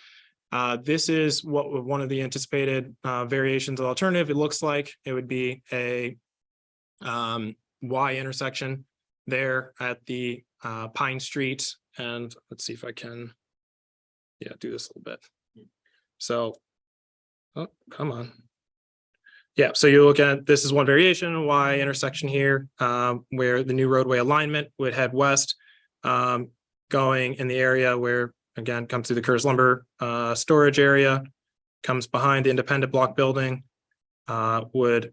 this is what one of the anticipated variations of the alternative. It looks like it would be a Y intersection there at the Pine Street. And let's see if I can, do this a little bit. So, oh, come on. Yeah, so you look at, this is one variation, Y intersection here, where the new roadway alignment would head west, going in the area where, again, comes through the Curtis Lumber storage area, comes behind the independent block building, would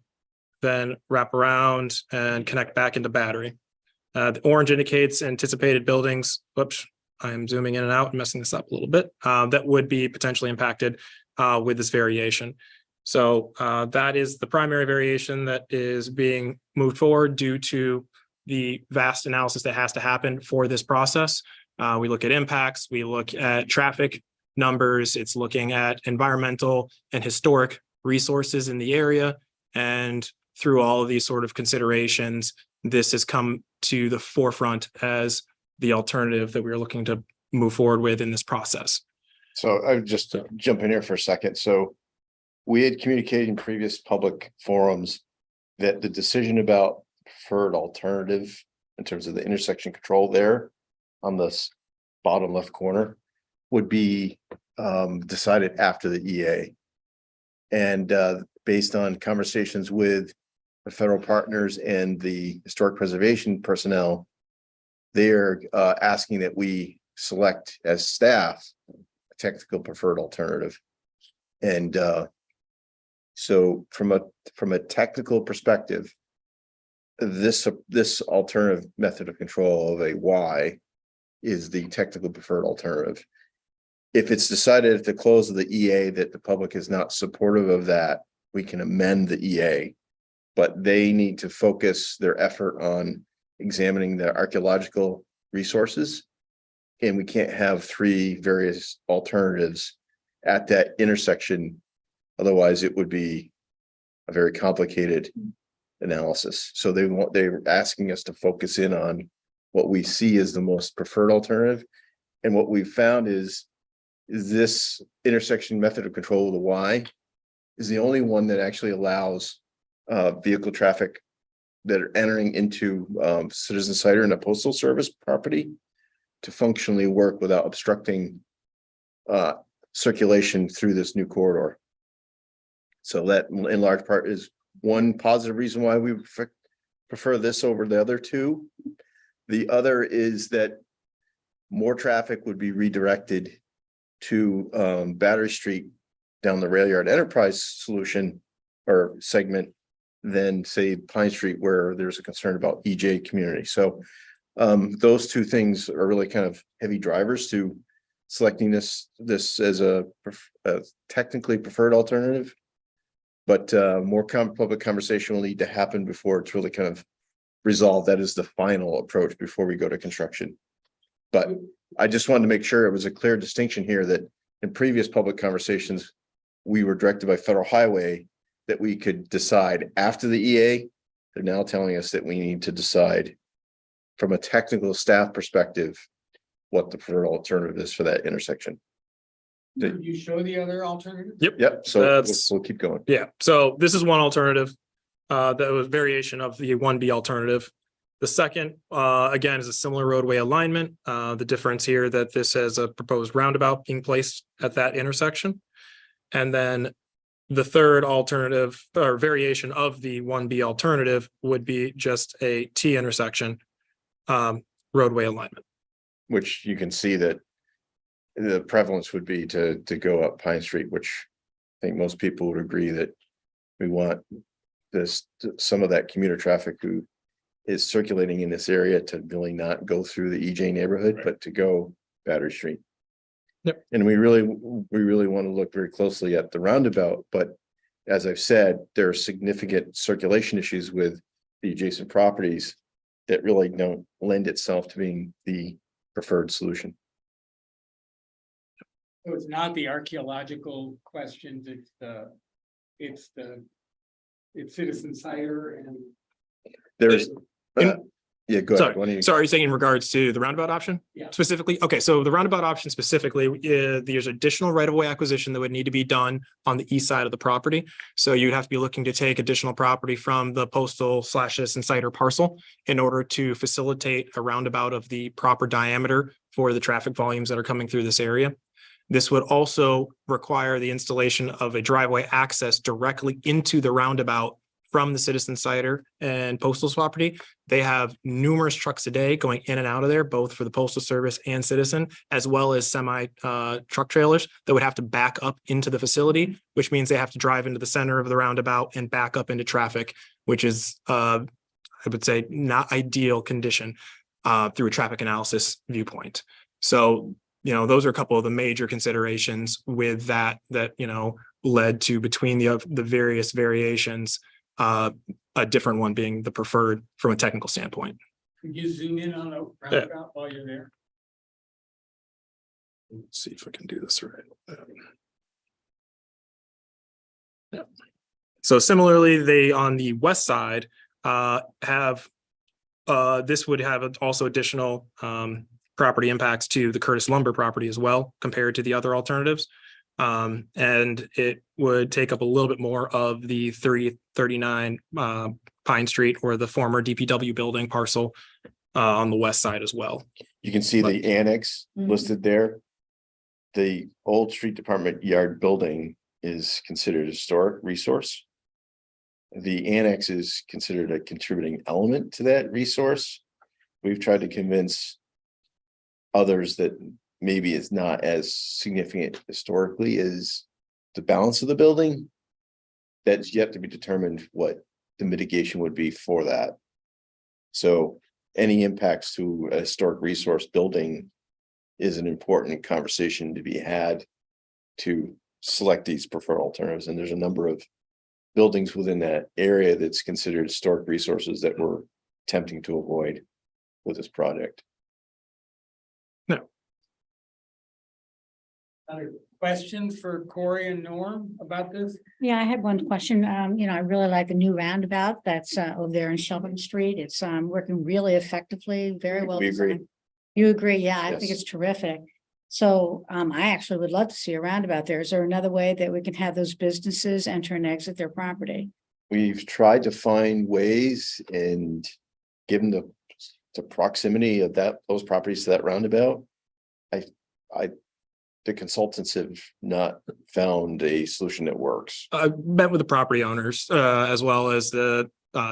then wrap around and connect back into Battery. The orange indicates anticipated buildings. Whoops, I'm zooming in and out and messing this up a little bit. That would be potentially impacted with this variation. So that is the primary variation that is being moved forward due to the vast analysis that has to happen for this process. We look at impacts, we look at traffic numbers, it's looking at environmental and historic resources in the area. And through all of these sort of considerations, this has come to the forefront as the alternative that we're looking to move forward with in this process. So I would just jump in here for a second. So we had communicated in previous public forums that the decision about preferred alternative in terms of the intersection control there on this bottom left corner would be decided after the EA. And based on conversations with the federal partners and the historic preservation personnel, they're asking that we select as staff technical preferred alternative. And so from a technical perspective, this alternative method of control of a Y is the technical preferred alternative. If it's decided at the close of the EA that the public is not supportive of that, we can amend the EA, but they need to focus their effort on examining the archaeological resources. And we can't have 3 various alternatives at that intersection. Otherwise, it would be a very complicated analysis. So they're asking us to focus in on what we see as the most preferred alternative. And what we've found is this intersection method of control of the Y is the only one that actually allows vehicle traffic that are entering into Citizen Cider and a postal service property to functionally work without obstructing circulation through this new corridor. So that in large part is one positive reason why we prefer this over the other 2. The other is that more traffic would be redirected to Battery Street down the Railyard Enterprise solution or segment than say Pine Street, where there's a concern about EJ community. So those 2 things are really kind of heavy drivers to selecting this as a technically preferred alternative. But more public conversation will need to happen before it's really kind of resolved. That is the final approach before we go to construction. But I just wanted to make sure it was a clear distinction here that in previous public conversations, we were directed by Federal Highway that we could decide after the EA. They're now telling us that we need to decide from a technical staff perspective what the preferred alternative is for that intersection. Did you show the other alternative? Yep. So we'll keep going. Yeah, so this is one alternative. That was variation of the 1B alternative. The second, again, is a similar roadway alignment. The difference here that this has a proposed roundabout being placed at that intersection. And then the third alternative or variation of the 1B alternative would be just a T intersection roadway alignment. Which you can see that the prevalence would be to go up Pine Street, which I think most people would agree that we want some of that commuter traffic who is circulating in this area to really not go through the EJ neighborhood, but to go Battery Street. Yep. And we really want to look very closely at the roundabout, but as I've said, there are significant circulation issues with the adjacent properties that really don't lend itself to being the preferred solution. So it's not the archaeological questions, it's Citizen Cider and. There's, yeah, go ahead. Why don't you- Sorry, you're saying in regards to the roundabout option? Yeah. Specifically, okay, so the roundabout option specifically, there's additional right-of-way acquisition that would need to be done on the east side of the property. So you'd have to be looking to take additional property from the postal/Citizen Cider parcel in order to facilitate a roundabout of the proper diameter for the traffic volumes that are coming through this area. This would also require the installation of a driveway access directly into the roundabout from the Citizen Cider and Postal property. They have numerous trucks a day going in and out of there, both for the Postal Service and Citizen, as well as semi truck trailers that would have to back up into the facility, which means they have to drive into the center of the roundabout and back up into traffic, which is, I would say, not ideal condition through a traffic analysis viewpoint. So, those are a couple of the major considerations with that, led to between the various variations, a different one being the preferred from a technical standpoint. Could you zoom in on the roundabout while you're there? Let's see if I can do this right. Yeah. So similarly, they on the west side have this would have also additional property impacts to the Curtis Lumber property as well, compared to the other alternatives. And it would take up a little bit more of the 3039 Pine Street or the former DPW building parcel on the west side as well. You can see the annex listed there. The old street department yard building is considered a historic resource. The annex is considered a contributing element to that resource. We've tried to convince others that maybe is not as significant historically as the balance of the building. That's yet to be determined what the mitigation would be for that. So any impacts to a historic resource building is an important conversation to be had to select these preferred alternatives. And there's a number of buildings within that area that's considered historic resources that we're attempting to avoid with this project. Other questions for Corey and Norm about this? Yeah, I had one question. I really like the new roundabout that's over there in Shelburne Street. It's working really effectively, very well We agree. designed. You agree? Yeah, I think Yes. it's terrific. So I actually would love to see a roundabout there. Is there another way that we can have those businesses enter and exit their property? We've tried to find ways, and given the proximity of those properties to that roundabout, the consultants have not found a solution that works. I met with the property owners, as well as the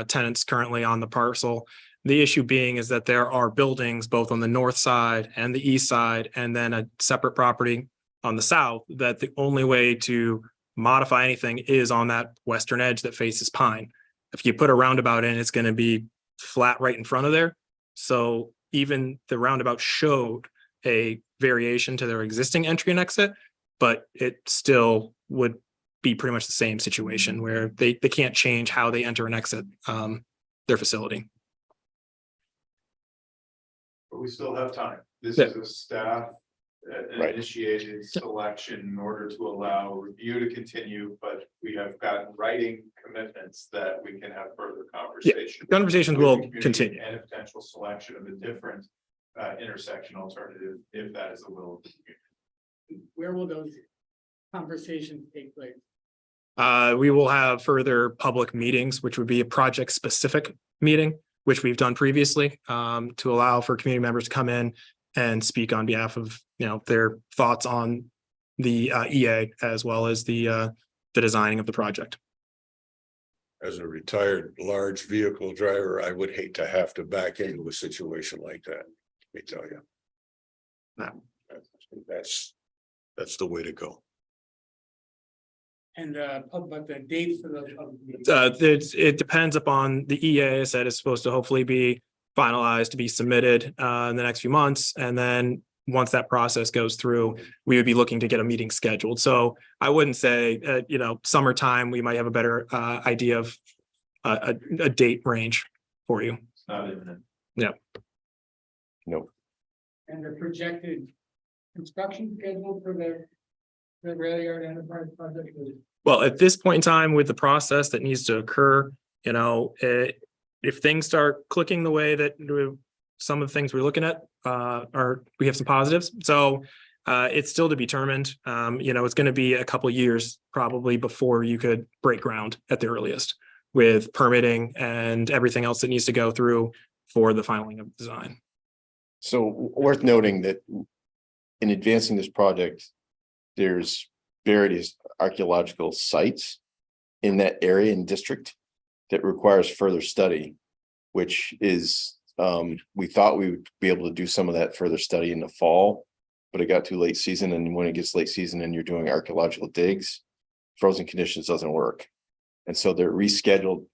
tenants currently on the parcel. The issue being is that there are buildings both on the north side and the east side, and then a separate property on the south, that the only way to modify anything is on that western edge that faces Pine. If you put a roundabout in, it's going to be flat right in front of there. So even the roundabout showed a variation to their existing entry and exit, but it still would be pretty much the same situation where they can't change how they enter and exit their facility. But we still have time. This Yeah. is a staff Right. initiated selection in order to allow review to continue, but we have gotten writing commitments that we can have further conversation. Conversations with will the community continue. And a potential selection of a different intersection alternative, if that is the will of the community. Where will those conversations take place? We will have further public meetings, which would be a project specific meeting, which we've done previously, to allow for community members to come in and speak on behalf of, their thoughts on the EA as well as the designing of the project. As a retired large vehicle driver, I would hate to have to back into a situation like that. Let me tell you. No. That's the way to go. And about the dates for those public meetings? It depends upon the EA. I said it's supposed to hopefully be finalized to be submitted in the next few months. And then once that process goes through, we would be looking to get a meeting scheduled. So I wouldn't say, summertime, we might have a better idea of a date range for you. It's not imminent. No, And the projected construction schedule for the Railyard Enterprise project is? Well, at this point in time, with the process that needs to occur, if things start clicking the way that some of the things we're looking at, we have some positives. So it's still to be determined. It's going to be a couple of years probably before you could break ground at the earliest, with permitting and everything else that needs to go through for the filing of design. so worth noting that in advancing this project, there's various archaeological sites in that area and district that requires further study, which is, we thought we would be able to do some of that further study in the fall, but it got too late season. And when it gets late season and you're doing archaeological digs, frozen conditions doesn't work. And so they're scheduled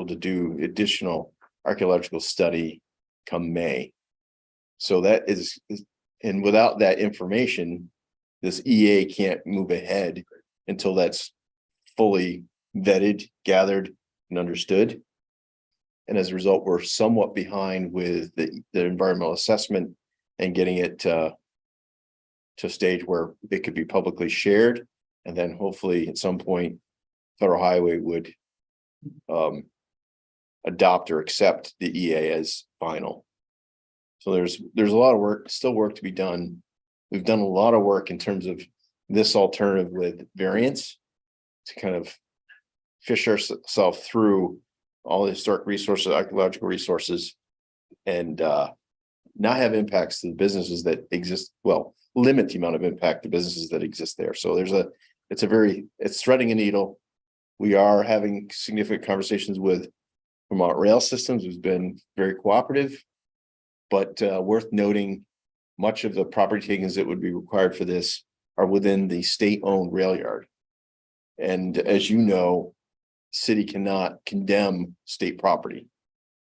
to do additional archaeological study come May. So that is, and without that information, this EA can't move ahead until that's fully vetted, gathered, and understood. And as a result, we're somewhat behind with the environmental assessment and getting it to a stage where it could be publicly shared. And then hopefully at some point, Federal Highway would adopt or accept the EA as final. So there's a lot of still work to be done. We've done a lot of work in terms of this alternative with variants to kind of fish ourselves through all the historic resources, archaeological resources, and not have impacts to the businesses that exist. Well, limit the amount of impact to businesses that exist there. So it's threading a needle. We are having significant conversations with Vermont Rail Systems, who's been very cooperative, but worth noting, much of the property takings that would be required for this are within the state-owned rail yard. And as you know, city cannot condemn state property.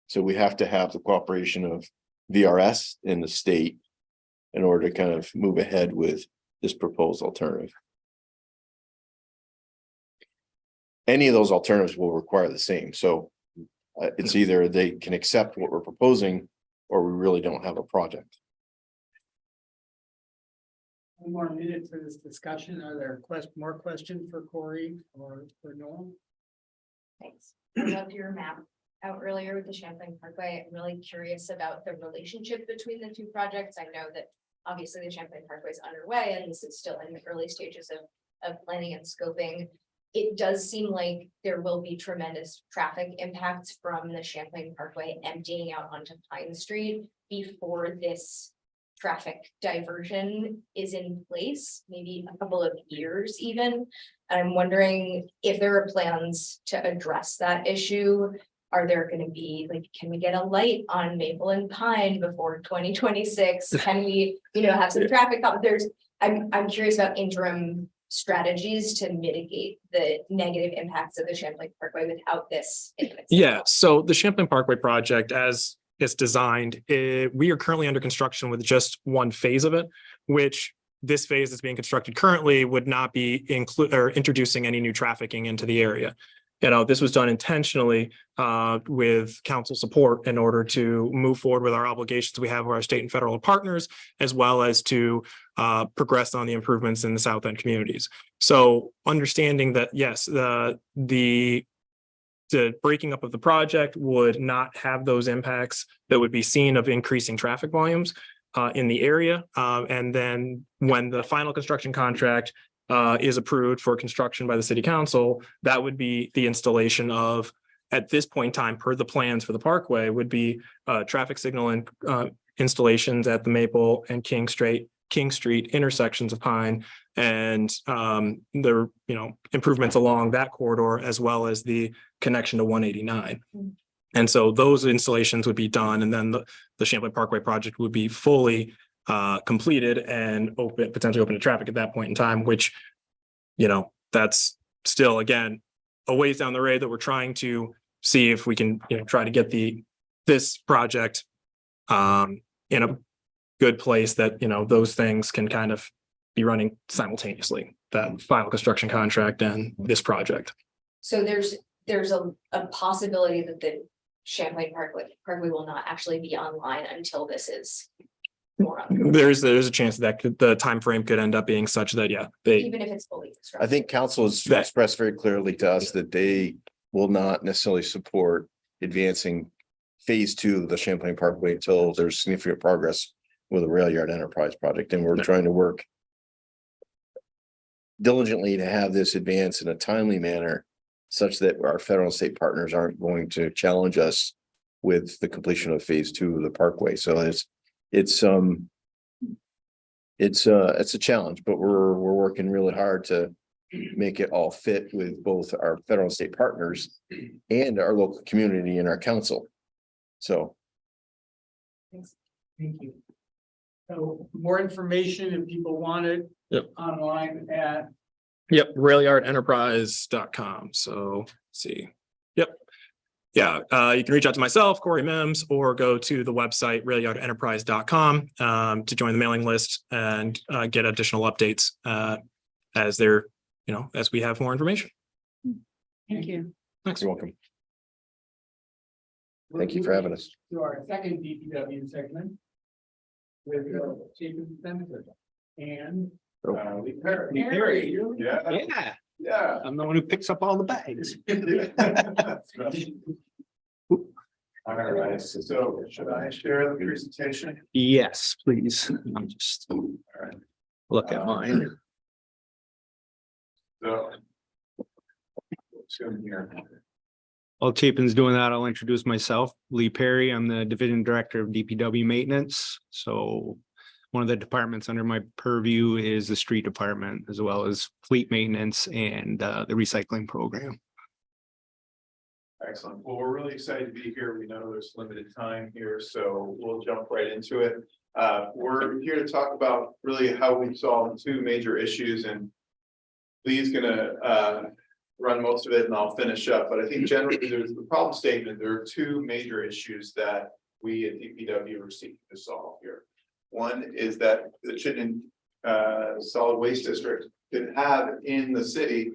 So we have to have the cooperation of VRS in the state in order to kind of move ahead with this proposed alternative. Any of those alternatives will require the same, so it's either they can accept what we're proposing or we really don't have a project. One more minute for this discussion. Are there more questions for Corey or for Noel? Thanks. I loved your map out earlier with the Champlain Parkway. I'm really curious about the relationship between the two projects. I know that obviously the Champlain Parkway is underway and this is still in the early stages of planning and scoping. It does seem like there will be tremendous traffic impacts from the Champlain Parkway emptying out onto Pine Street before this traffic diversion is in place, maybe a couple of years even. I'm wondering if there are plans to address that issue. Are there going to be, like, can we get a light on Maple and Pine before 2026? Can we, have some traffic? I'm curious about interim strategies to mitigate the negative impacts of the Champlain Parkway without this. Yeah, so the Champlain Parkway project, as it's designed, we are currently under construction with just one phase of it, which this phase that's being constructed currently would not be introducing any new trafficking into the area. This was done intentionally with council support in order to move forward with our obligations we have with our state and federal partners, as well as to progress on the improvements in the South End communities. So understanding that, yes, the breaking up of the project would not have those impacts that would be seen of increasing traffic volumes in the area. And then when the final construction contract is approved for construction by the city council, that would be the installation of, at this point in time, per the plans for the parkway, would be traffic signal and installations at the Maple and King Street intersections of Pine, and the improvements along that corridor, as well as the connection to 189. And so those installations would be done, and then the Champlain Parkway project would be fully completed and potentially open to traffic at that point in time, which, that's still, again, a ways down the road that we're trying to see if we can, try to get this project in a good place that, those things can kind of be running simultaneously, that final construction contract and this project. So there's a possibility that the Champlain Parkway will not actually be online until this is more on. There's a chance that the time frame could end up being such that, Even if it's fully constructed. I think council has expressed very clearly to us that they will not necessarily support advancing phase 2 of the Champlain Parkway until there's significant progress with the Railyard Enterprise project. And we're trying to work diligently to have this advance in a timely manner such that our federal and state partners aren't going to challenge us with the completion of phase 2 of the parkway. So it's a challenge, but we're working really hard to make it all fit with both our federal and state partners and our local community and our council. So. Thank you. So more information if people want it. Yep. Online at. Yep, railyardenterprise.com. So let's see. Yep. Yeah, you can reach out to myself, Corey Mims, or go to the website railyardenterprise.com to join the mailing list and get additional updates as as we have more information. Thank you. Thanks. You're welcome. Thank you for having us. To our second DPW segment with Chief Senator and Lee Perry. Yeah. I'm the one who picks up all the bags. All right, so should I share the presentation? Yes, please. I'm just look at mine. So. What's going here? While Chapin's doing that, I'll introduce myself, Lee Perry. I'm the Division Director of DPW Maintenance. So one of the departments under my purview is the street department, as well as fleet maintenance and the recycling program. Excellent. Well, we're really excited to be here. We know there's limited time here, so we'll jump right into it. We're here to talk about really how we solve two major issues, and Lee's gonna run most of it and I'll finish up. But I think generally there's the problem statement. There are two major issues that we at DPW are seeking to solve here. One is that the Chittenden Solid Waste District could have in the city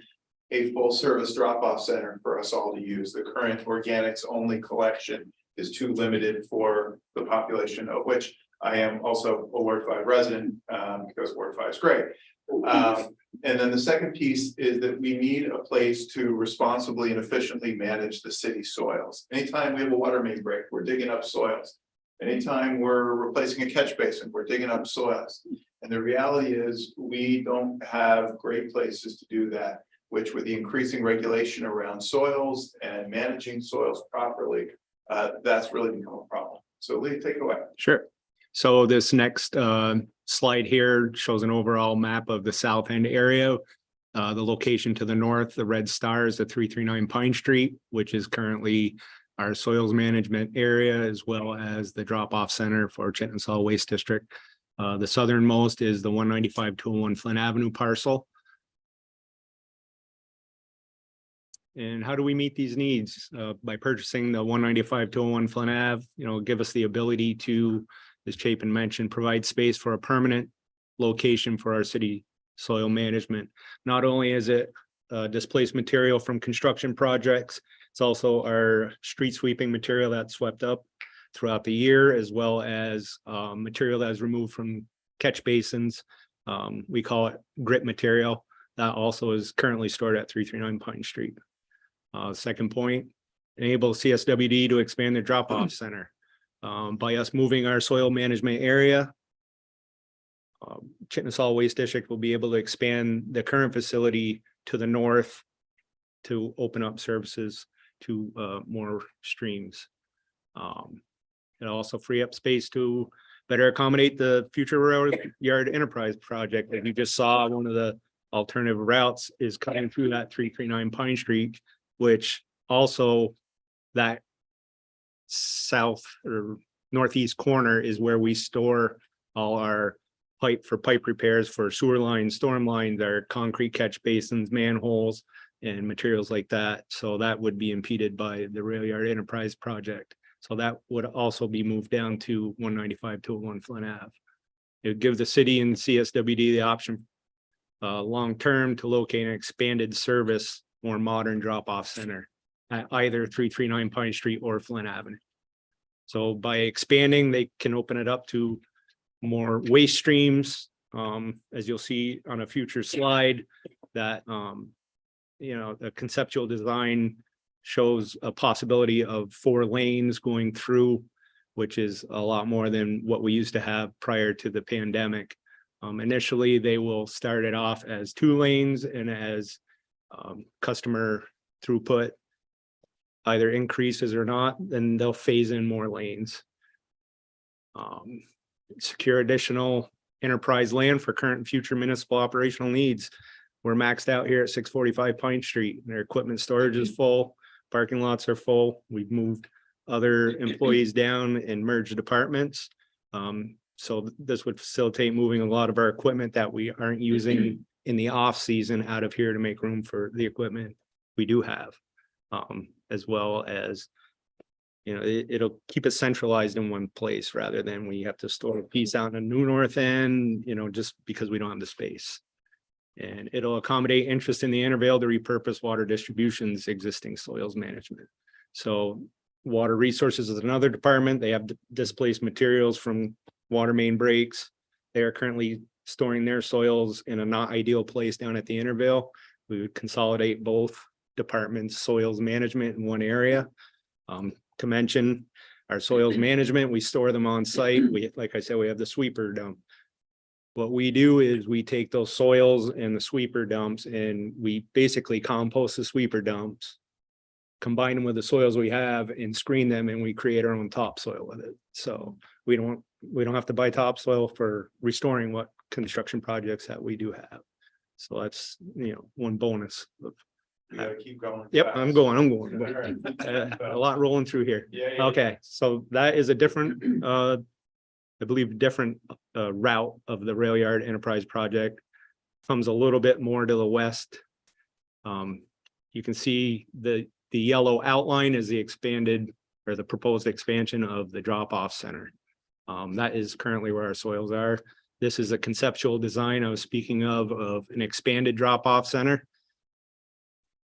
a full service drop-off center for us all to use. The current organics only collection is too limited for the population, of which I am also a Ward 5 resident, because Ward 5 is great. And then the second piece is that we need a place to responsibly and efficiently manage the city soils. Anytime we have a water main break, we're digging up soils. Anytime we're replacing a catch basin, we're digging up soils. And the reality is we don't have great places to do that, which with the increasing regulation around soils and managing soils properly, that's really become a problem. So Lee, take it away. Sure. So this next slide here shows an overall map of the South End area. The location to the north, the red star is the 339 Pine Street, which is currently our soils management area, as well as the drop-off center for Chittenden Solid Waste District. The southernmost is the 195-201 Flint Avenue parcel. And how do we meet these needs? By purchasing the 195-201 Flint Ave, give us the ability to, as Chapin mentioned, provide space for a permanent location for our city soil management. Not only is it displaced material from construction projects, it's also our street sweeping material that's swept up throughout the year, as well as material that is removed from catch basins. We call it grit material. That also is currently stored at 339 Pine Street. Second point, enable CSWD to expand the drop-off center. By us moving our soil management area, Chittenden Solid Waste District will be able to expand the current facility to the north to open up services to more streams. It'll also free up space to better accommodate the future Railyard enterprise project that you just saw. One of the alternative routes is cutting through that 339 Pine Street, which also that south or northeast corner is where we store all our pipe repairs for sewer lines, storm lines, our concrete catch basins, manholes, and materials like that. So that would be impeded by the Railyard enterprise project. So that would also be moved down to 195-201 Flint Ave. It would give the city and CSWD the option long-term to locate an expanded service, more modern drop-off center at either 339 Pine Street or Flint Avenue. So by expanding, they can open it up to more waste streams. As you'll see on a future slide, that the conceptual design shows a possibility of 4 lanes going through, which is a lot more than what we used to have prior to the pandemic. Initially, they will start it off as 2 lanes, and as customer throughput either increases or not, then they'll phase in more lanes. Secure additional enterprise land for current and future municipal operational needs. We're maxed out here at 645 Pine Street. Their equipment storage is full, parking lots are full. We've moved other employees down and merged departments. So this would facilitate moving a lot of our equipment that we aren't using in the off season out of here to make room for the equipment we do have. As well as, it'll keep it centralized in one place rather than we have to store a piece out in the new north end, just because we don't have the space. And it'll accommodate interest in the Intervale to repurpose water distribution's existing soils management. So water resources is another department. They have displaced materials from water main breaks. They are currently storing their soils in a not ideal place down at the Intervale. We would consolidate both departments' soils management in one area. To mention our soils management, we store them on site. Like I said, we have the sweeper dump. What we do is we take those soils and the sweeper dumps and we basically compost the sweeper dumps, combine them with the soils we have and screen them, and we create our own topsoil with it. So we don't have to buy topsoil for restoring what construction projects that we do have. So that's one bonus of We gotta keep going. Yep, fast. I'm going. All right. A lot rolling through here. Yeah. Okay, so that is a different, I believe, different route of the Railyard Enterprise Project. Comes a little bit more to the west. You can see the yellow outline is the expanded or the proposed expansion of the drop-off center. That is currently where our soils are. This is a conceptual design I was speaking of an expanded drop-off center.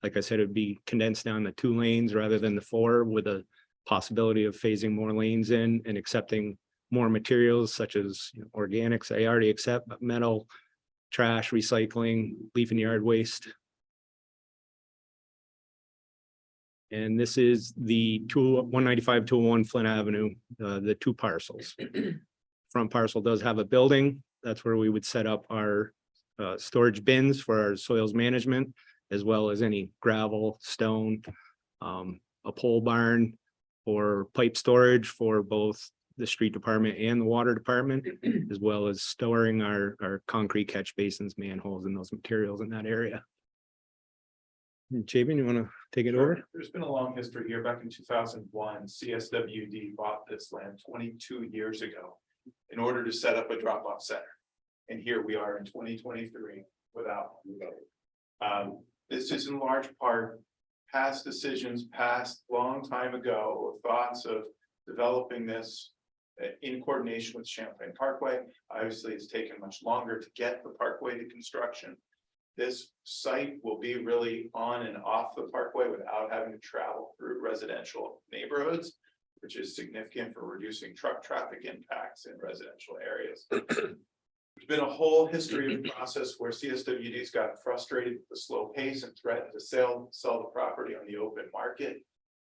Like I said, it'd be condensed down to 2 lanes rather than the 4, with a possibility of phasing more lanes in and accepting more materials such as organics. I already accept metal, trash, recycling, leaf and yard waste. And this is the 195 201 Flint Avenue, the 2 parcels. Front parcel does have a building. That's where we would set up our storage bins for our soils management, as well as any gravel, stone, a pole barn, or pipe storage for both the street department and the water department, as well as storing our concrete catch basins, manholes, and those materials in that area. Jabin, you want to take it over? There's been a long history here. Back in 2001, CSWD bought this land 22 years ago in order to set up a drop-off center. And here we are in 2023 without one. This is in large part past decisions passed long time ago, thoughts of developing this in coordination with Champlain Parkway. Obviously, it's taken much longer to get the parkway to construction. This site will be really on and off the parkway without having to travel through residential neighborhoods, which is significant for reducing truck traffic impacts in residential areas. There's been a whole history of the process where CSWD's got frustrated with the slow pace and threatened to sell the property on the open market.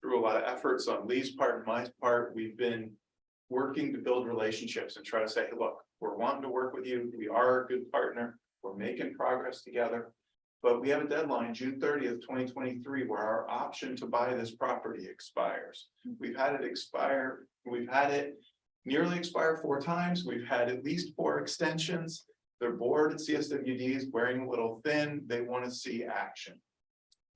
Through a lot of efforts on Lee's part and my part, we've been working to build relationships and try to say, hey, look, we're wanting to work with you. We are a good partner. We're making progress together, but we have a deadline, June 30th, 2023, where our option to buy this property expires. We've had it expire. We've had it nearly expire 4 times. We've had at least 4 extensions. Their board at CSWD is wearing a little thin. They want to see action.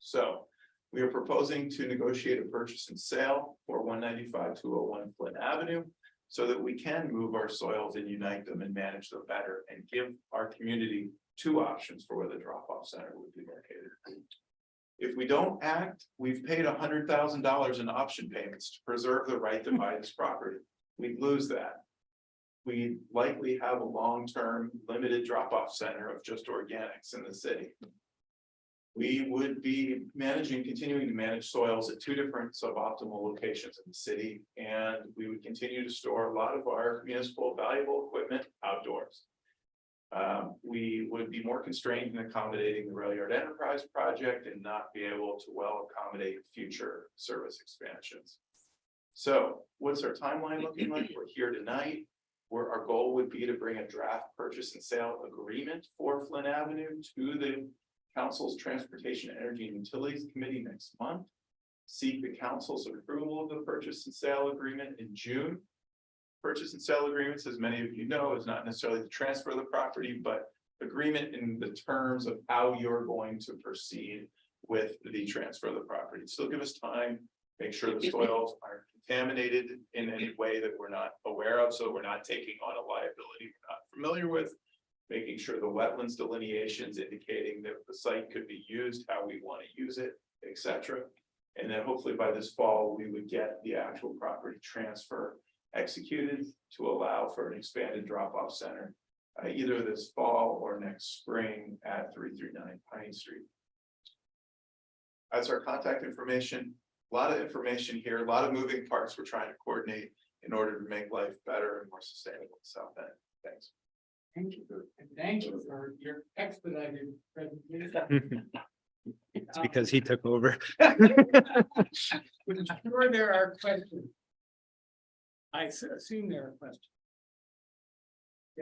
So we are proposing to negotiate a purchase and sale for 195 201 Flint Avenue, so that we can move our soils and unite them and manage them better and give our community 2 options for where the drop-off center would be located. If we don't act, we've paid $100,000 in option payments to preserve the right to buy this property. We'd lose that. We likely have a long-term limited drop-off center of just organics in the city. We would be continuing to manage soils at 2 different suboptimal locations in the city, and we would continue to store a lot of our municipal valuable equipment outdoors. We would be more constrained in accommodating the Railyard Enterprise Project and not be able to well accommodate future service expansions. So what's our timeline looking like? We're here tonight, where our goal would be to bring a draft purchase and sale agreement for Flint Avenue to the Council's Transportation, Energy and Utilities Committee next month. Seek the council's approval of the purchase and sale agreement in June. Purchase and sale agreements, as many of you know, is not necessarily the transfer of the property, but agreement in the terms of how you're going to proceed with the transfer of the property. Still give us time, make sure the soils aren't contaminated in any way that we're not aware of, so we're not taking on a liability we're not familiar with. Making sure the wetlands delineations indicating that the site could be used, how we want to use it, etc. And then hopefully by this fall, we would get the actual property transfer executed to allow for an expanded drop-off center, either this fall or next spring at 339 Pine Street. That's our contact information. A lot of information here, a lot of moving parts we're trying to coordinate in order to make life better and more sustainable in South Bend. Thanks. Thank you for your expedited presentation. It's because he took over. I'm sure there are questions. I assume there are questions.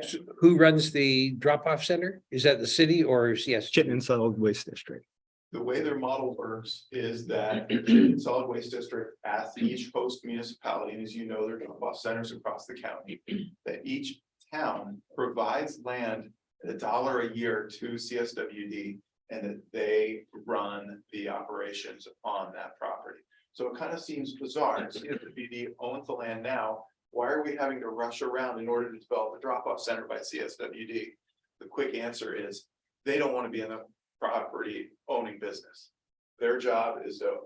So who runs the drop-off center? Is that the city or CS? Chittenden Solid Waste District. The way their model works is that solid waste district asks each host municipality, and as you know, there are drop-off centers across the county, that each town provides land at $1 a year to CSWD, and that they run the operations on that property. So it kind of seems bizarre. CSWD owns the land now. Why are we having to rush around in order to develop a drop-off center by CSWD? The quick answer is they don't want to be in the property owning business. Their job is to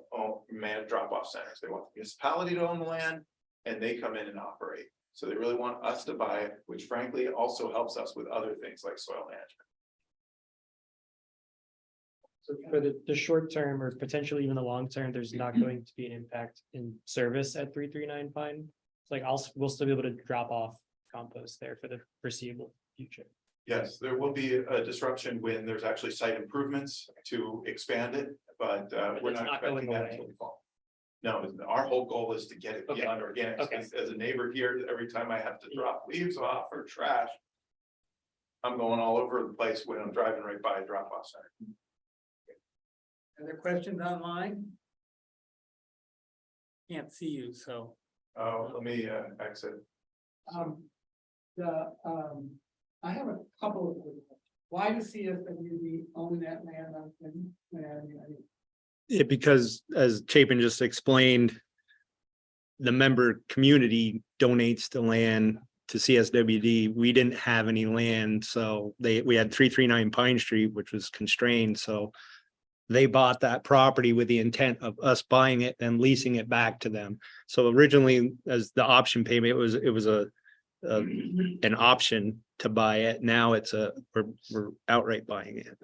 manage drop-off centers. They want the municipality to own the land and they come in and operate. So they really want us to buy it, which frankly also helps us with other things like soil management. So for the short term or potentially even the long term, there's not going to be an impact in service at 339 Pine. It's like we'll still be able to drop off compost there for the foreseeable future. Yes, there will be a disruption when there's actually site improvements to expand it, but we're it's not not going expecting that away. until the fall. No, our whole goal is to get it beyond organics. Okay. As a neighbor here, every time I have to drop leaves off or trash, I'm going all over the place when I'm driving right by a drop-off center. Other questions online? Can't see you, so. Let me exit. I have a couple of, why does CSWD own that land Because as Chapin just explained, the member community donates the land to CSWD. We didn't have any land, so we had 339 Pine Street, which was constrained, so they bought that property with the intent of us buying it and leasing it back to them. So originally, as the option payment, it was an option to buy it. Now it's we're outright buying it.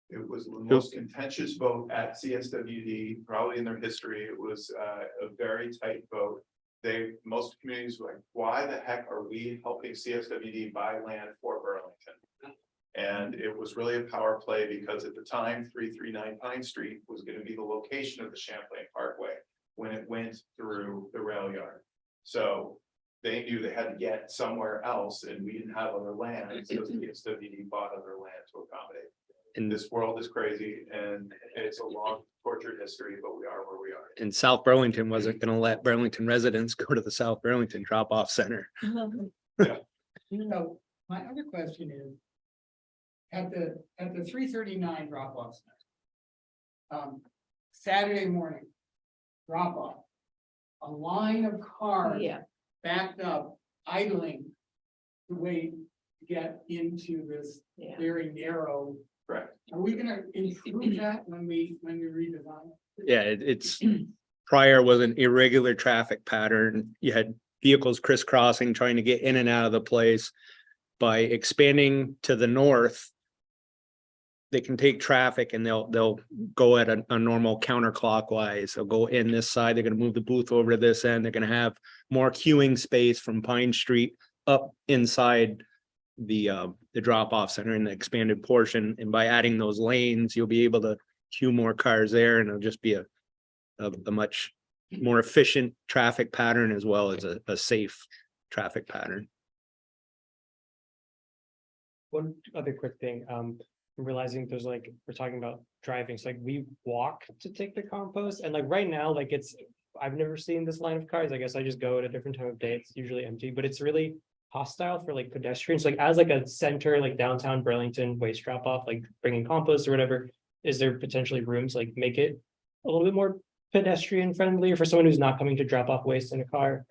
It was the most contentious vote at CSWD, probably in their history. It was a very tight vote. Most communities were like, why the heck are we helping CSWD buy land for Burlington? And it was really a power play because at the time, 339 Pine Street was going to be the location of the Champlain Parkway when it went through the Railyard. So they knew they had to get somewhere else and we didn't have other land. So CSWD bought other land to accommodate. And this world is crazy and it's a long tortured history, but we are where we are. And South Burlington wasn't going to let Burlington residents go to the South Burlington drop-off center. You know, my other question is, at the 339 drop-off center, Saturday morning, drop-off, a line of cars backed up, idling to wait to get into this very narrow. Correct. Are we gonna improve that when we redesign? Yeah, it's prior was an irregular traffic pattern. You had vehicles crisscrossing, trying to get in and out of the place. By expanding to the north, they can take traffic and they'll go at a normal counterclockwise. They'll go in this side, they're gonna move the booth over to this end, they're gonna have more queuing space from Pine Street up inside the drop-off center in the expanded portion. And by adding those lanes, you'll be able to queue more cars there and it'll just be a much more efficient traffic pattern as well as a safe traffic pattern. One other quick thing, I'm realizing there's like, we're talking about driving, so like we walk to take the compost and like right now, like I've never seen this line of cars. I guess I just go at a different time of day. It's usually empty, but it's really hostile for like pedestrians, like as like a center, like downtown Burlington waste drop off, like bringing compost or whatever. Is there potentially rooms like make it a little bit more pedestrian friendly for someone who's not coming to drop off waste in a car?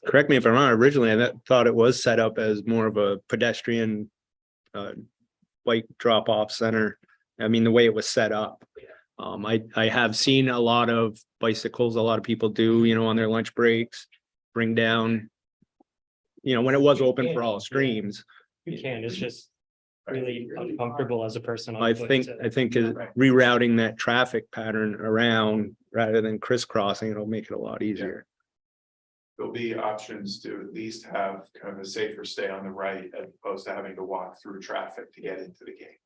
Correct me if I'm wrong, originally I thought it was set up as more of a pedestrian bike drop-off center. I mean, the way it was set up. I have seen a lot of bicycles, a lot of people do, on their lunch breaks, bring down, when it was open for all streams. You can, it's just really uncomfortable as a person. I think rerouting that traffic pattern around rather than crisscrossing, it'll make it a lot easier. There'll be options to at least have kind of a safer stay on the right as opposed to having to walk through traffic to get into the gate.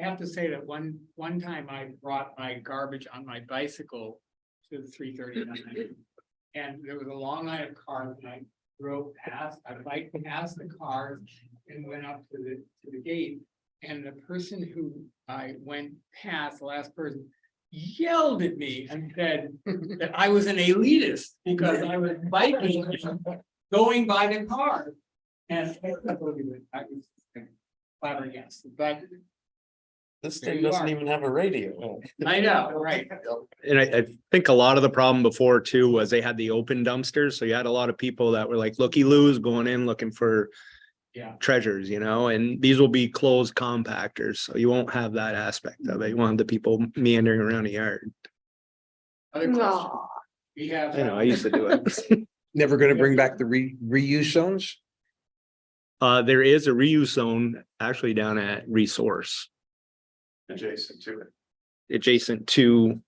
I have to say that one time I brought my garbage on my bicycle to the 339. And there was a long line of cars and I drove past, I biked past the cars and went up to the gate. And the person who I went past, the last person, yelled at me and said that I was an elitist because I was biking going by the car. And flabbergasted, but This There thing you doesn't are. even have a radio. I know, right? And I think a lot of the problem before too was they had the open dumpsters, so you had a lot of people that were like looky-loos going in looking for Yeah. treasures, you know, and these will be closed compactors, so you won't have that aspect of it. You won't have the people meandering around the yard. Other question? We have. I know, I used to do it. Never gonna bring back the reuse zones? There is a reuse zone actually down at Resource, Adjacent to it. adjacent to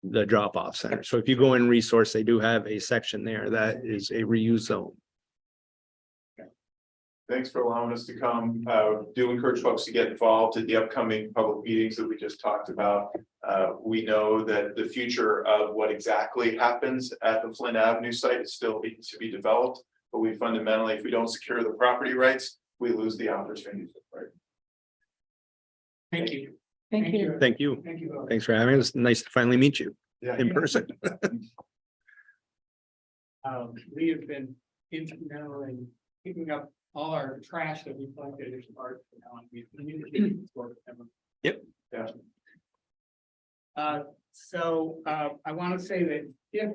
the drop-off center. So if you go in Resource, they do have a section there that is a reuse zone. Thanks for allowing us to come. Do encourage folks to get involved in the upcoming public meetings that we just talked about. We know that the future of what exactly happens at the Flint Avenue site is still to be developed, but we fundamentally, if we don't secure the property rights, we lose the opportunity. Right? Thank you. Thank you. Thank you. Thank you both. Thanks for having us. Nice to finally meet you Yeah. in person. We have been instrumental in picking up all our trash that we collected as part of now, and we've communicated with them. Yep. Yeah. So I want to say that if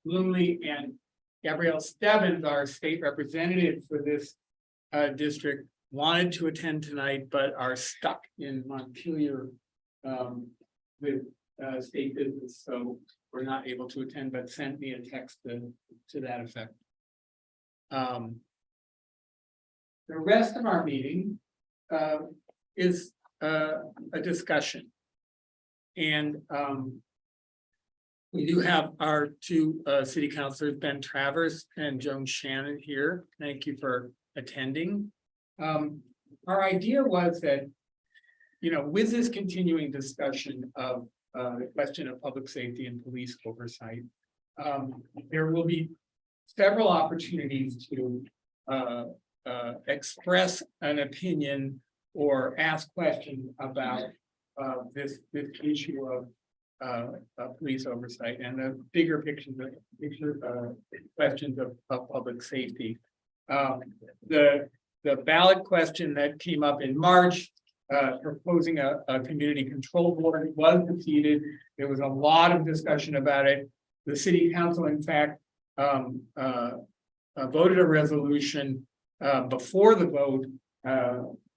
Bloomley and Gabrielle Stebbins, our state representative for this district, wanted to attend tonight, but are stuck in Montpelier with state business, so we're not able to attend, but sent me a text to that effect. The rest of our meeting is a discussion. And we do have our two city councilors, Ben Travers and Joan Shannon here. Thank you for attending. Our idea was that, you know, with this continuing discussion of the question of public safety and police oversight, there will be several opportunities to express an opinion or ask questions about this issue of police oversight and the bigger picture questions of public safety. The ballot question that came up in March, proposing a community control board, was defeated. There was a lot of discussion about it. The city council, in fact, voted a resolution before the vote,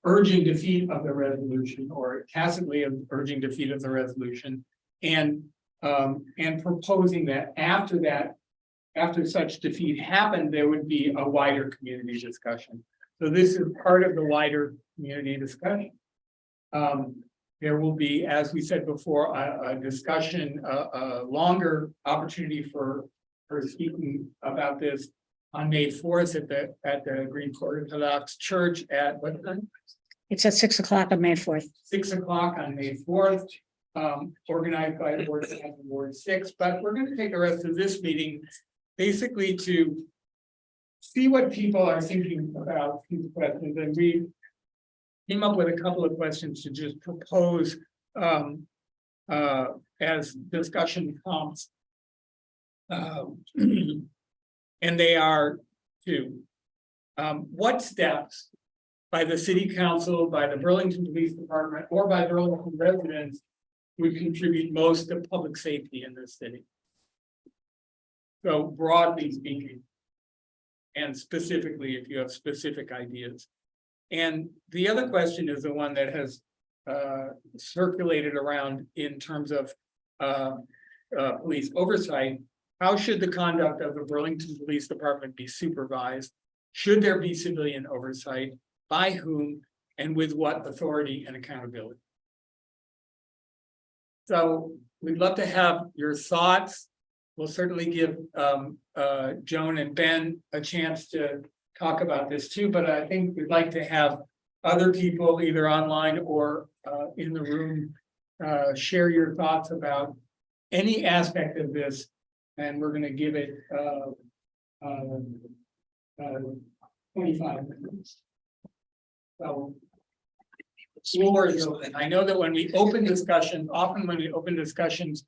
urging defeat of the resolution, or tacitly urging defeat of the resolution, and proposing that after such defeat happened, there would be a wider community discussion. So this is part of the wider community discussion. There will be, as we said before, a discussion, a longer opportunity for speaking about this on May 4th at the Green Orthodox Church at what time? It's at 6 o'clock on May 4th. 6 o'clock on May 4th, organized by Ward 5 and Ward 6. But we're going to take the rest of this meeting basically to see what people are thinking about these questions. And we came up with a couple of questions to just propose as discussion comes. And they are two. What steps by the city council, by the Burlington Police Department, or by Burlington residents would contribute most to public safety in this city? So broadly speaking, and specifically, if you have specific ideas. And the other question is the one that has circulated around in terms of police oversight. How should the conduct of the Burlington Police Department be supervised? Should there be civilian oversight? By whom? And with what authority and accountability? So we'd love to have your thoughts. We'll certainly give Joan and Ben a chance to talk about this too, but I think we'd like to have other people either online or in the room share your thoughts about any aspect of this. And we're going to give it 25 minutes. So, floor is open. I know that when we open discussions, often when we open discussions,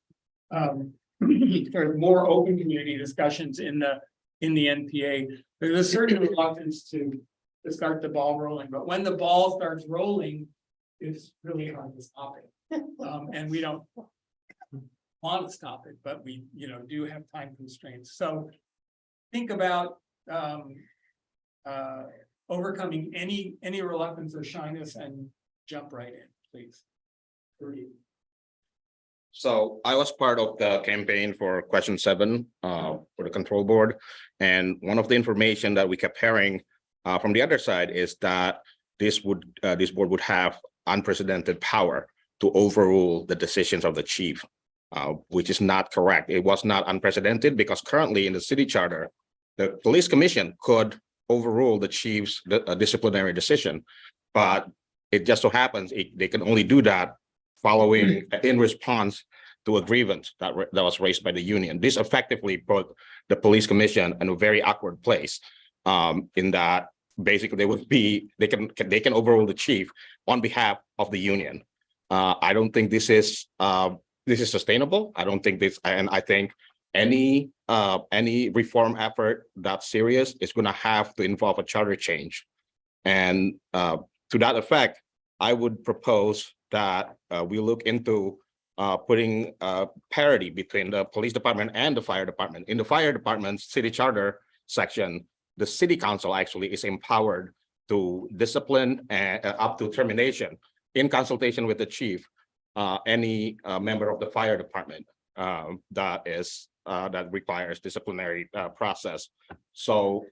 sort of more open community discussions in the NPA, there's a certain reluctance to to start the ball rolling, but when the ball starts rolling, it's really hard to stop it. And we don't want to stop it, but we, do have time constraints. So think about overcoming any reluctance or shyness and jump right in, please. So I was part of the campaign for question 7 for the control board. And one of the information that we kept hearing from the other side is that this board would have unprecedented power to overrule the decisions of the chief, which is not correct. It was not unprecedented because currently in the city charter, the police commission could overrule the chief's disciplinary decision, but it just so happens they can only do that following in response to a grievance that was raised by the union. This effectively put the police commission in a very awkward place, in that basically they can overrule the chief on behalf of the union. I don't think this is sustainable. I don't think this, and I think any reform effort that's serious is going to have to involve a charter change. And to that effect, I would propose that we look into putting parity between the police department and the fire department. In the fire department's city charter section, the city council actually is empowered to discipline up to termination in consultation with the chief, any member of the fire department that requires disciplinary process. So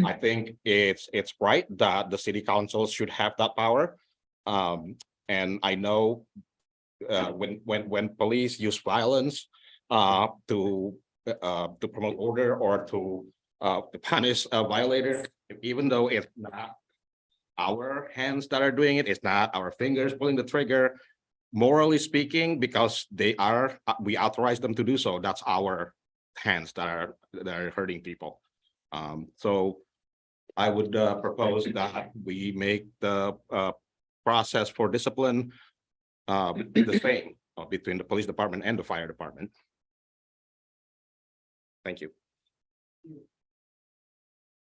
I think it's right that the city council should have that power. And I know when police use violence to promote order or to punish a violator, even though it's not our hands that are doing it, it's not our fingers pulling the trigger, morally speaking, because we authorize them to do so, that's our hands that are hurting people. So I would propose that we make the process for discipline the same between the police department and the fire department. Thank you.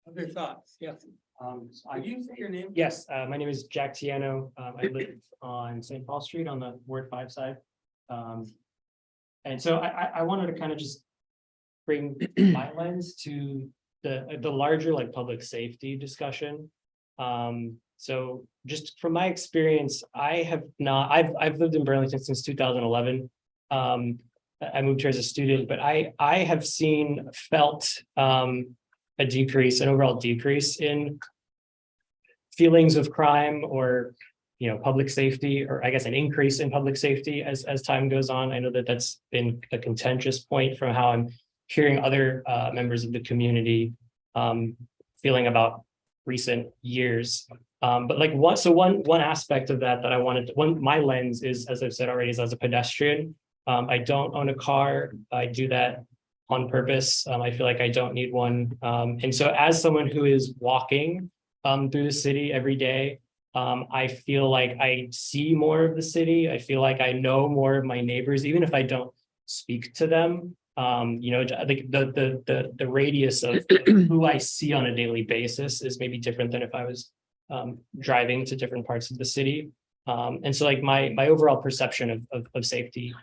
Other thoughts? Yes. Can you say your name? Yes, my name is Jack Tiano. I live on St. Paul Street on the Ward 5 side. And so I wanted to kind of just bring my lens to the larger like public safety discussion. So just from my experience, I've lived in Burlington since 2011. I moved here as a student, but I have felt an overall decrease in feelings of crime or, public safety, or I guess an increase in public safety as time goes on. I know that that's been a contentious point from how I'm hearing other members of the community feeling about recent years. But like one aspect of that I wanted my lens is, as I've said already, is as a pedestrian. I don't own a car. I do that on purpose. I feel like I don't need one. And so as someone who is walking through the city every day, I feel like I see more of the city. I feel like I know more of my neighbors, even if I don't speak to them. The radius of who I see on a daily basis is maybe different than if I was driving to different parts of the city. And so like my overall perception of safety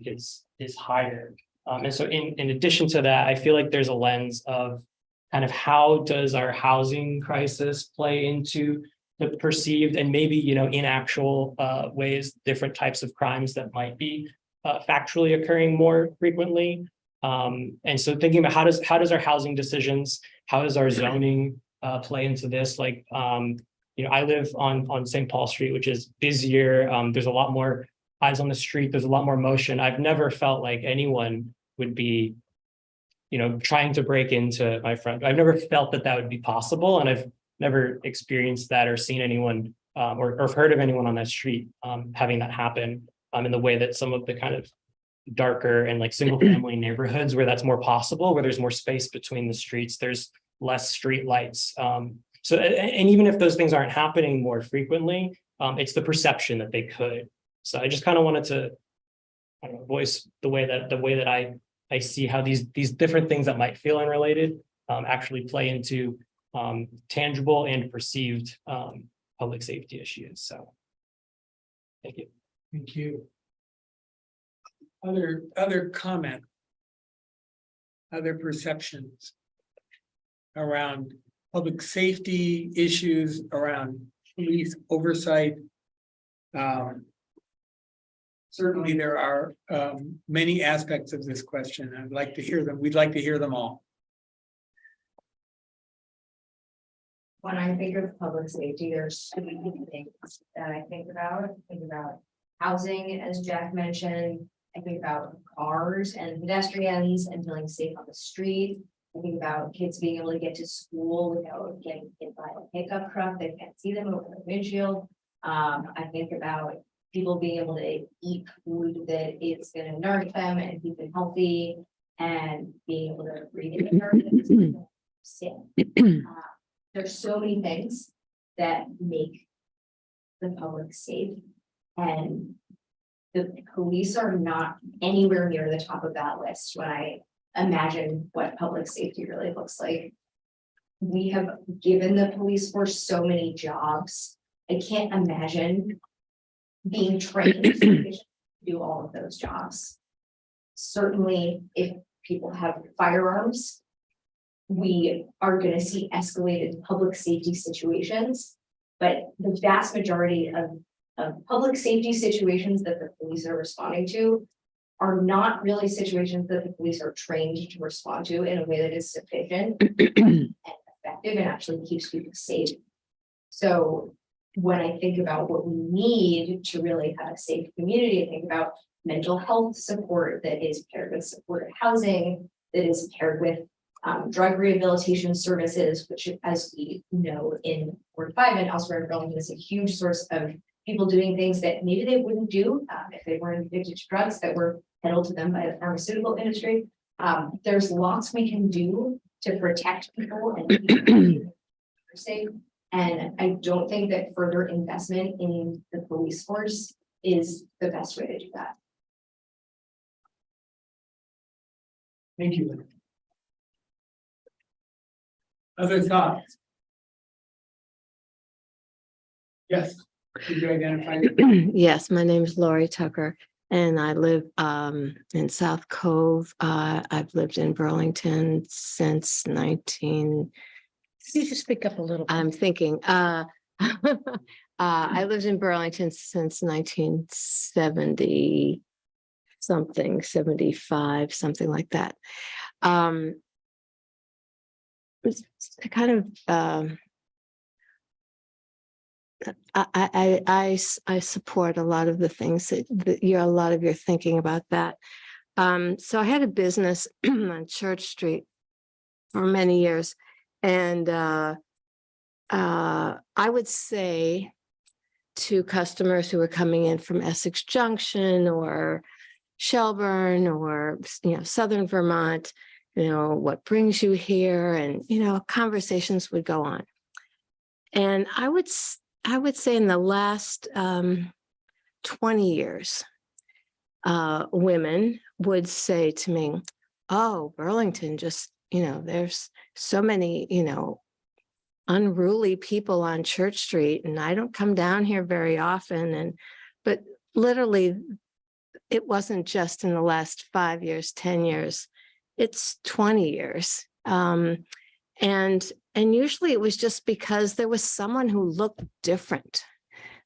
is higher. And so in addition to that, I feel like there's a lens of kind of how does our housing crisis play into the perceived and maybe, in actual ways, different types of crimes that might be factually occurring more frequently. And so thinking about how does our housing decisions, how does our zoning play into this? Like, I live on St. Paul Street, which is busier. There's a lot more eyes on the street. There's a lot more motion. I've never felt like anyone would be, trying to break into my front. I've never felt that would be possible. And I've never experienced that or seen anyone or heard of anyone on that street having that happen in the way that some of the kind of darker and like single family neighborhoods where that's more possible, where there's more space between the streets, there's less street lights. So, and even if those things aren't happening more frequently, it's the perception that they could. So I just kind of wanted to voice the way that I see how these different things that might feel unrelated actually play into tangible and perceived public safety issues. So thank you. Thank you. Other comment? Other perceptions around public safety issues, around police oversight? Certainly, there are many aspects of this question. I'd like to hear them. We'd like to hear them all. When I think of public safety, there's so many things that I think about. I think about housing, as Jack mentioned. I think about cars and pedestrians and feeling safe on the street. I think about kids being able to get to school without getting hit by a pickup truck. They can't see them over the windshield. I think about people being able to eat food that is going to nourish them and keep them healthy, and being able to breathe in the air that is sick. There's so many things that make the public safe, and the police are not anywhere near the top of that list when I imagine what public safety really looks like. We have given the police force so many jobs. I can't imagine being trained to do all of those jobs. Certainly, if people have firearms, we are going to see escalated public safety situations, but the vast majority of public safety situations that the police are responding to are not really situations that the police are trained to respond to in a way that is sufficient and effective and actually keeps people safe. So when I think about what we need to really have a safe community, I think about mental health support that is paired with supportive housing, that is paired with drug rehabilitation services, which, as we know, in Ward 5 and elsewhere in Burlington, is a huge source of people doing things that maybe they wouldn't do if they weren't addicted to drugs that were peddled to them by the pharmaceutical industry. There's lots we can do to protect people and keep them safe. And I don't think that further investment in the police force is the best way to do that. Thank you. Other thoughts? Yes. Could you identify? Yes, my name is Lori Tucker, and I live in South Cove. I've lived in Burlington since 19. You just speak up a little bit. I'm thinking. I lived in Burlington since 1970 something, 75, something like that. It's kind of. I support a lot of the things that a lot of your thinking about that. So I had a business on Church Street for many years, and I would say to customers who were coming in from Essex Junction or Shelburne or Southern Vermont, what brings you here, and conversations would go on. And I would say in the last 20 years, women would say to me, "Oh, Burlington, just, there's so many, unruly people on Church Street, and I don't come down here very often." But literally, it wasn't just in the last 5 years, 10 years, it's 20 years. And usually it was just because there was someone who looked different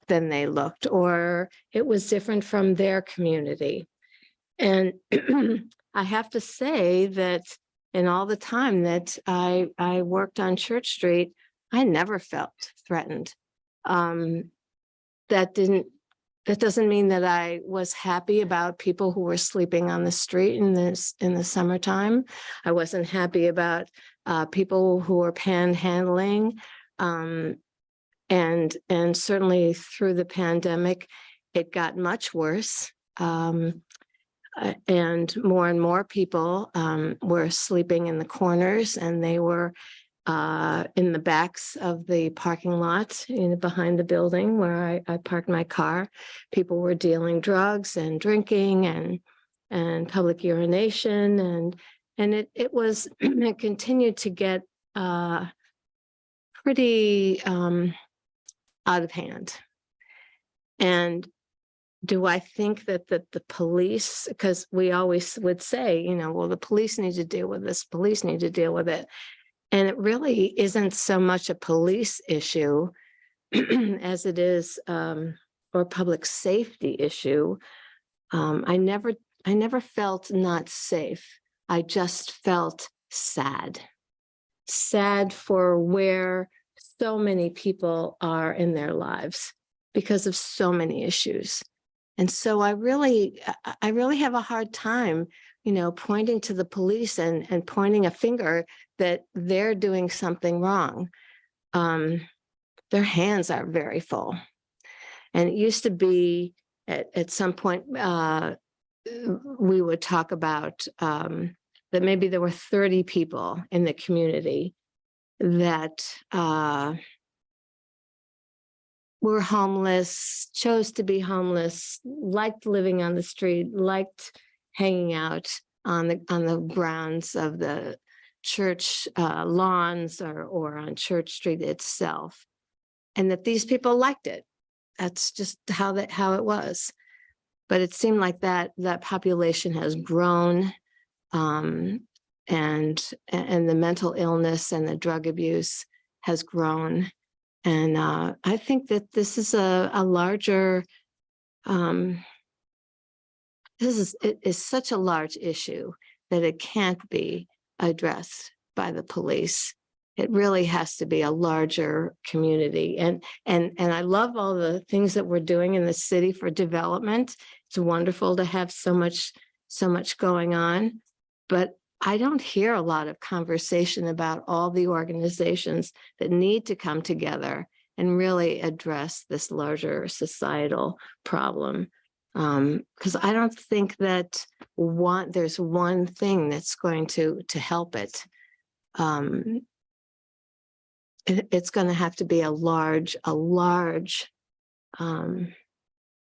than they looked, or it was different from their community. And I have to say that in all the time that I worked on Church Street, I never felt threatened. That doesn't mean that I was happy about people who were sleeping on the street in the summertime. I wasn't happy about people who were panhandling, and certainly through the pandemic, it got much worse. And more people were sleeping in the corners, and they were in the backs of the parking lot, behind the building where I parked my car. People were dealing drugs and drinking and public urination, and it continued to get pretty out of hand. And do I think that the police, because we always would say, you know, well, the police need to deal with this, police need to deal with it. And it really isn't so much a police issue as it is or public safety issue. I never felt not safe. I just felt sad. Sad for where so many people are in their lives because of so many issues. And so I really have a hard time, you know, pointing to the police and pointing a finger that they're doing something wrong. Their hands are very full. And it used to be at some point, we would talk about that maybe there were 30 people in the community that were homeless, chose to be homeless, liked living on the street, liked hanging out on the grounds of the church lawns or on Church Street itself, and that these people liked it. That's just how it was. But it seemed like that population has grown, and the mental illness and the drug abuse has grown. And I think that this is a larger, it is such a large issue that it can't be addressed by the police. It really has to be a larger community. And I love all the things that we're doing in the city for development. It's wonderful to have so much going on, but I don't hear a lot of conversation about all the organizations that need to come together and really address this larger societal problem. Because I don't think that there's one thing that's going to help it. It's going to have to be a large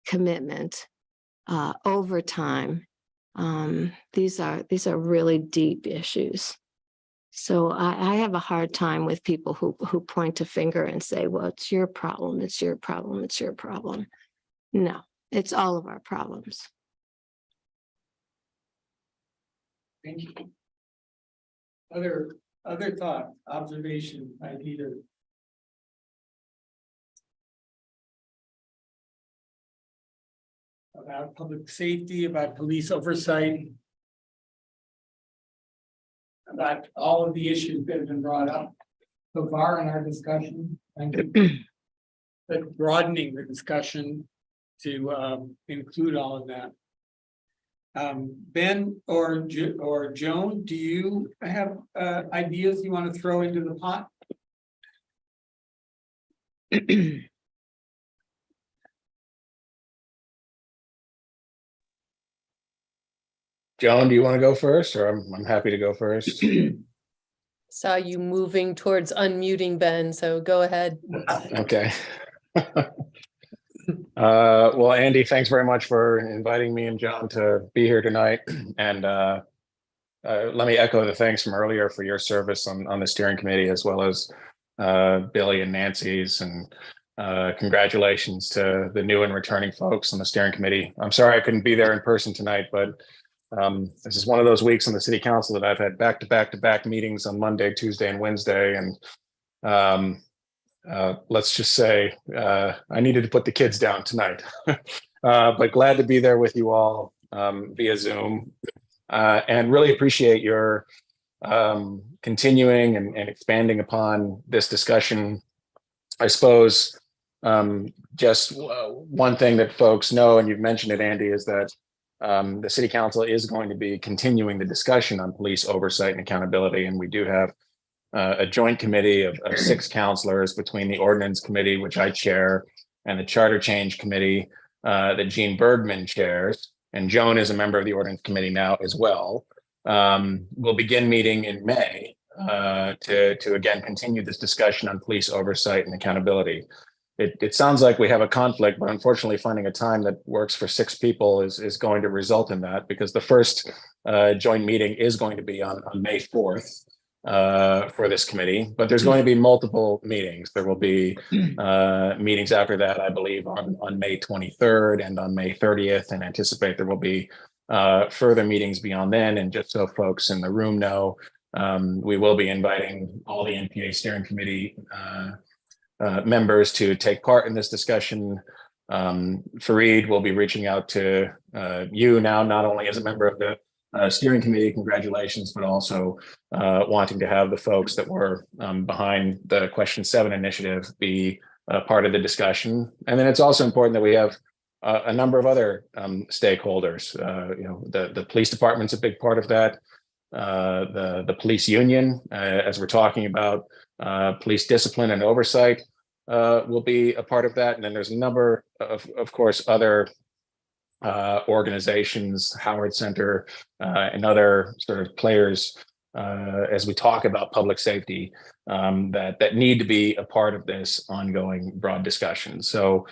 commitment over time. These are really deep issues. So I have a hard time with people who point a finger and say, well, it's your problem, it's your problem, it's your problem. No, it's all of our problems. Thank you. Other thought, observation, idea. About public safety, about police oversight. About all of the issues that have been brought up so far in our discussion. Thank you. But broadening the discussion to include all of that. Ben or Joan, do you have ideas you want to throw into the pot? Joan, do you want to go first, or I'm happy to go first? Saw you moving towards unmuting Ben, so go ahead. Okay. Well, Andy, thanks very much for inviting me and John to be here tonight. And let me echo the thanks from earlier for your service on the steering committee, as well as Billy and Nancy's, and congratulations to the new and returning folks on the steering committee. I'm sorry I couldn't be there in person tonight, but this is one of those weeks on the city council that I've had back-to-back meetings on Monday, Tuesday, and Wednesday. And let's just say I needed to put the kids down tonight, but glad to be there with you all via Zoom, and really appreciate your continuing and expanding upon this discussion. I suppose just one thing that folks know, and you've mentioned it, Andy, is that the city council is going to be continuing the discussion on police oversight and accountability. And we do have a joint committee of 6 counselors between the ordinance committee, which I chair, and the charter change committee that Gene Bergman chairs. And Joan is a member of the ordinance committee now as well. We'll begin meeting in May to again continue this discussion on police oversight and accountability. It sounds like we have a conflict, but unfortunately finding a time that works for 6 people is going to result in that, because the first joint meeting is going to be on May 4th. for this committee, but there's going to be multiple meetings. There will be meetings after that, I believe, on May 23rd and on May 30th, and anticipate there will be further meetings beyond then. And just so folks in the room know, we will be inviting all the NPA steering committee members to take part in this discussion. Fareed will be reaching out to you now, not only as a member of the steering committee, congratulations, but also wanting to have the folks that were behind the Question 7 initiative be part of the discussion. And then it's also important that we have a number of other stakeholders. The police department's a big part of that. The police union, as we're talking about police discipline and oversight, will be a part of that. And then there's a number of course, other organizations, Howard Center, and other sort of players as we talk about public safety that need to be a part of this ongoing broad discussion. So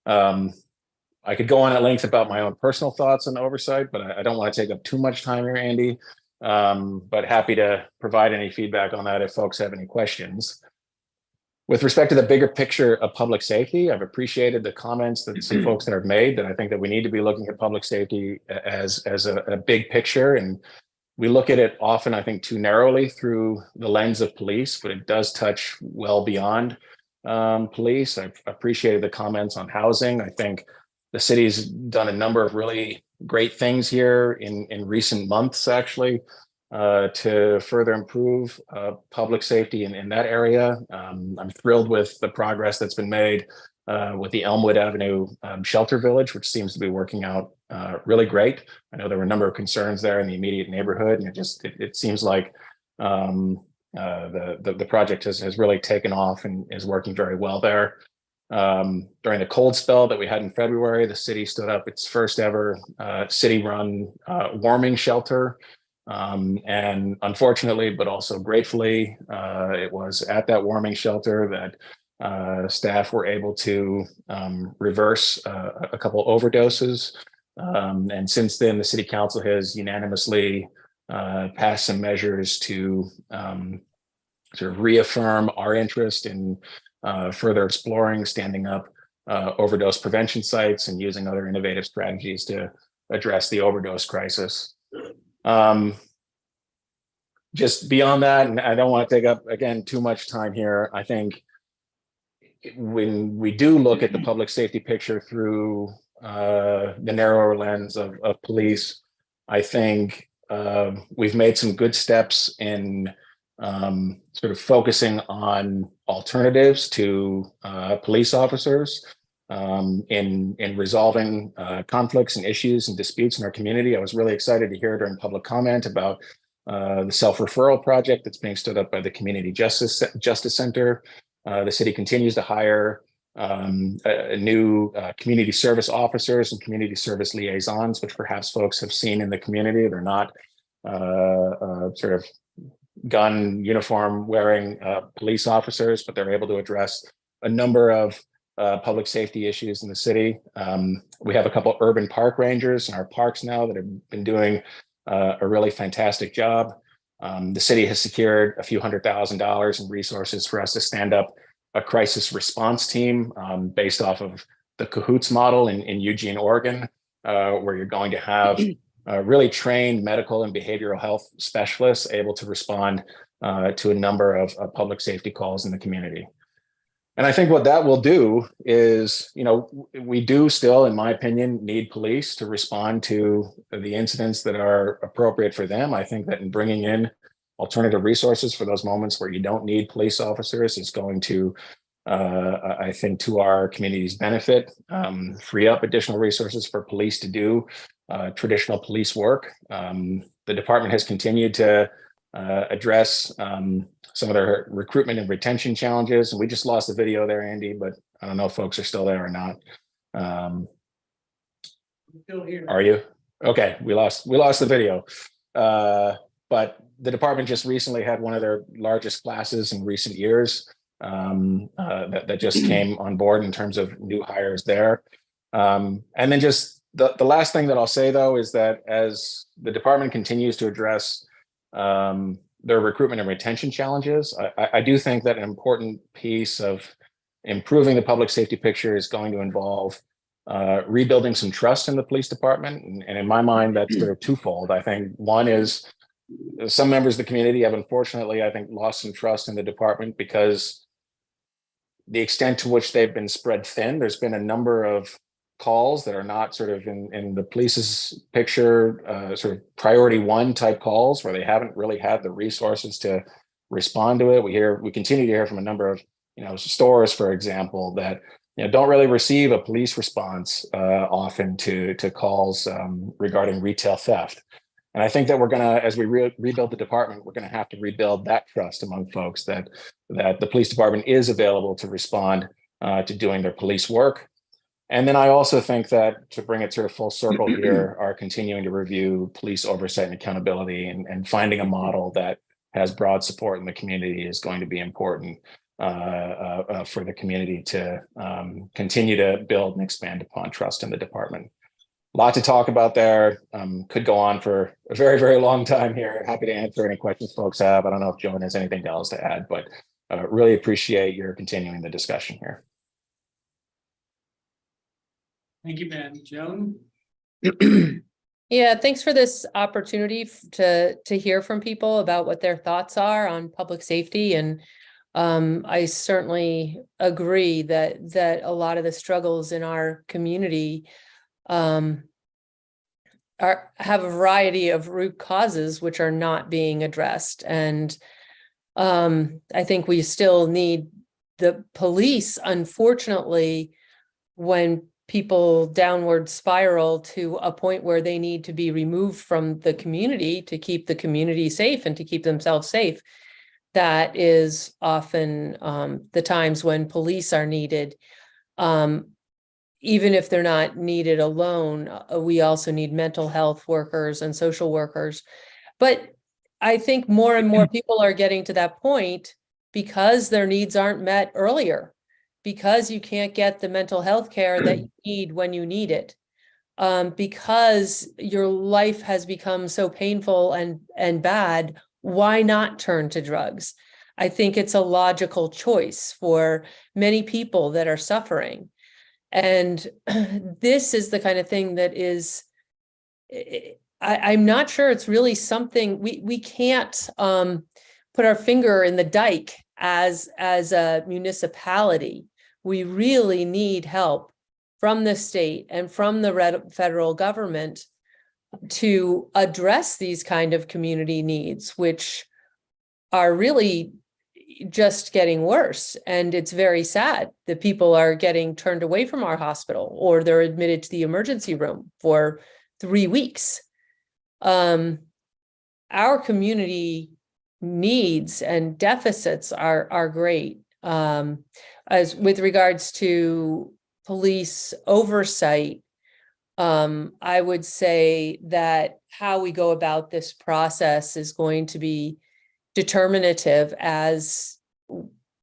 I could go on at length about my own personal thoughts on oversight, but I don't want to take up too much time here, Andy. But happy to provide any feedback on that if folks have any questions. With respect to the bigger picture of public safety, I've appreciated the comments that some folks that have made, that I think that we need to be looking at public safety as a big picture. And we look at it often, I think, too narrowly through the lens of police, but it does touch well beyond police. I've appreciated the comments on housing. I think the city's done a number of really great things here in recent months, actually, to further improve public safety in that area. I'm thrilled with the progress that's been made with the Elmwood Avenue Shelter Village, which seems to be working out really great. I know there were a number of concerns there in the immediate neighborhood, and it seems like the project has really taken off and is working very well there. During the cold spell that we had in February, the city stood up its first ever city-run warming shelter. And unfortunately, but also gratefully, it was at that warming shelter that staff were able to reverse a couple overdoses. And since then, the city council has unanimously passed some measures to sort of reaffirm our interest in further exploring, standing up overdose prevention sites and using other innovative strategies to address the overdose crisis. Just beyond that, and I don't want to take up, again, too much time here, I think when we do look at the public safety picture through the narrower lens of police, I think we've made some good steps in sort of focusing on alternatives to police officers in resolving conflicts and issues and disputes in our community. I was really excited to hear during public comment about the self-referral project that's being stood up by the Community Justice Center. The city continues to hire a new community service officers and community service liaisons, which perhaps folks have seen in the community. They're not sort of gun uniform wearing police officers, but they're able to address a number of public safety issues in the city. We have a couple urban park rangers in our parks now that have been doing a really fantastic job. The city has secured a few $100,000 in resources for us to stand up a crisis response team based off of the Cahoots model in Eugene, Oregon, where you're going to have really trained medical and behavioral health specialists able to respond to a number of public safety calls in the community. And I think what that will do is, we do still, in my opinion, need police to respond to the incidents that are appropriate for them. I think that in bringing in alternative resources for those moments where you don't need police officers is going to, I think, to our community's benefit, free up additional resources for police to do traditional police work. The department has continued to address some of their recruitment and retention challenges. And we just lost the video there, Andy, but I don't know if folks are still there or not. Still here. Are you? Okay, we lost the video. But the department just recently had one of their largest classes in recent years that just came on board in terms of new hires there. And then just the last thing that I'll say, though, is that as the department continues to address there are recruitment and retention challenges. I do think that an important piece of improving the public safety picture is going to involve rebuilding some trust in the police department. And in my mind, that's sort of twofold. I think one is some members of the community have unfortunately, I think, lost some trust in the department because the extent to which they've been spread thin. There's been a number of calls that are not sort of in the police's picture, sort of priority one type calls where they haven't really had the resources to respond to it. We continue to hear from a number of, stores, for example, that don't really receive a police response often to calls regarding retail theft. And I think that we're gonna, as we rebuild the department, we're gonna have to rebuild that trust among folks that the police department is available to respond to doing their police work. And then I also think that, to bring it sort of full circle here, are continuing to review police oversight and accountability and finding a model that has broad support in the community is going to be important for the community to continue to build and expand upon trust in the department. A lot to talk about there. Could go on for a very, very long time here. Happy to answer any questions folks have. I don't know if Joan has anything else to add, but really appreciate your continuing the discussion here. Thank you, Ben. Joan? Yeah, thanks for this opportunity to hear from people about what their thoughts are on public safety. And I certainly agree that a lot of the struggles in our community have a variety of root causes which are not being addressed. And I think we still need the police, unfortunately, when people downward spiral to a point where they need to be removed from the community to keep the community safe and to keep themselves safe. That is often the times when police are needed. Even if they're not needed alone, we also need mental health workers and social workers. But I think more and more people are getting to that point because their needs aren't met earlier, because you can't get the mental health care that you need when you need it, because your life has become so painful and bad. Why not turn to drugs? I think it's a logical choice for many people that are suffering. And this is the kind of thing that is, I'm not sure it's really something we can't put our finger in the dike as a municipality. We really need help from the state and from the federal government to address these kind of community needs, which are really just getting worse. And it's very sad that people are getting turned away from our hospital or they're admitted to the emergency room for 3 weeks. Our community needs and deficits are great. As with regards to police oversight, I would say that how we go about this process is going to be determinative as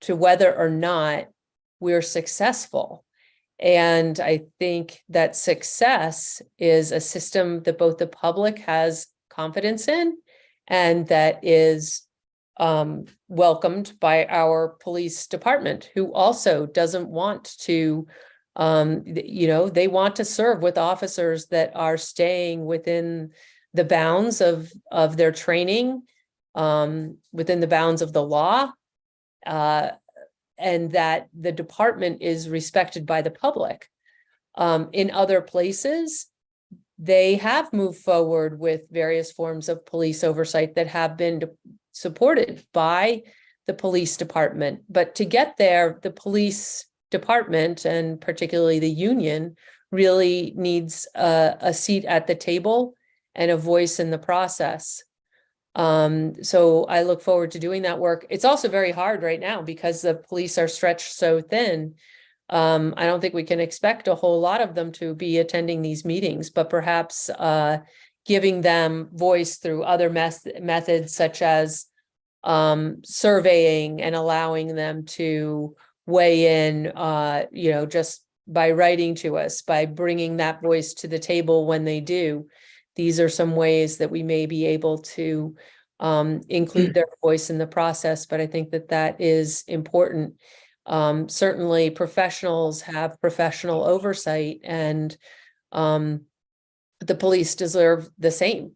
to whether or not we're successful. And I think that success is a system that both the public has confidence in and that is welcomed by our police department, who also doesn't want to, they want to serve with officers that are staying within the bounds of their training, within the bounds of the law, and that the department is respected by the public. In other places, they have moved forward with various forms of police oversight that have been supported by the police department. But to get there, the police department, and particularly the union, really needs a seat at the table and a voice in the process. So I look forward to doing that work. It's also very hard right now because the police are stretched so thin. I don't think we can expect a whole lot of them to be attending these meetings, but perhaps giving them voice through other methods such as surveying and allowing them to weigh in, just by writing to us, by bringing that voice to the table when they do. These are some ways that we may be able to include their voice in the process, but I think that that is important. Certainly professionals have professional oversight, and the police deserve the same.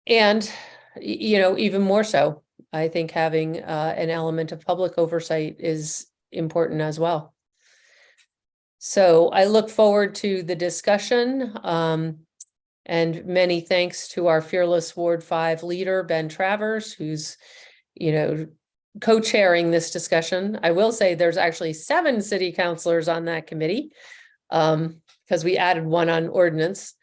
And, even more so, I think having an element of public oversight is important as well. So I look forward to the discussion, and many thanks to our fearless Ward 5 leader, Ben Travers, who's, co-chairing this discussion. I will say there's actually 7 city councilors on that committee, because we added one on ordinance.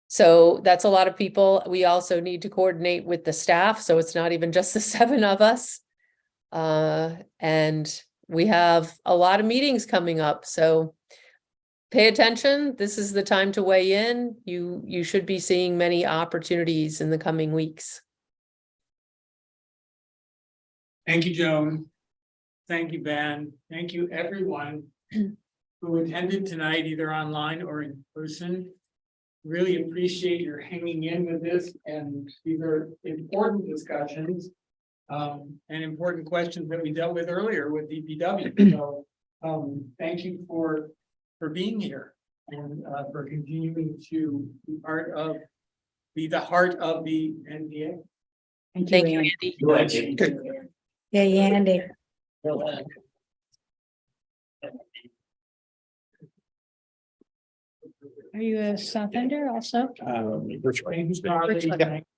So that's a lot of people. We also need to coordinate with the staff, so it's not even just the 7 of us. And we have a lot of meetings coming up, so pay attention. This is the time to weigh in. You should be seeing many opportunities in the coming weeks. Thank you, Joan. Thank you, Ben. Thank you, everyone who attended tonight, either online or in person. Really appreciate your hanging in with this, and these are important discussions and important questions that we dealt with earlier with DPW. So thank you for being here and for continuing to be the heart of the NPA. Thank you, Andy. Yeah, Andy. Are you a South Ender also? Virtually.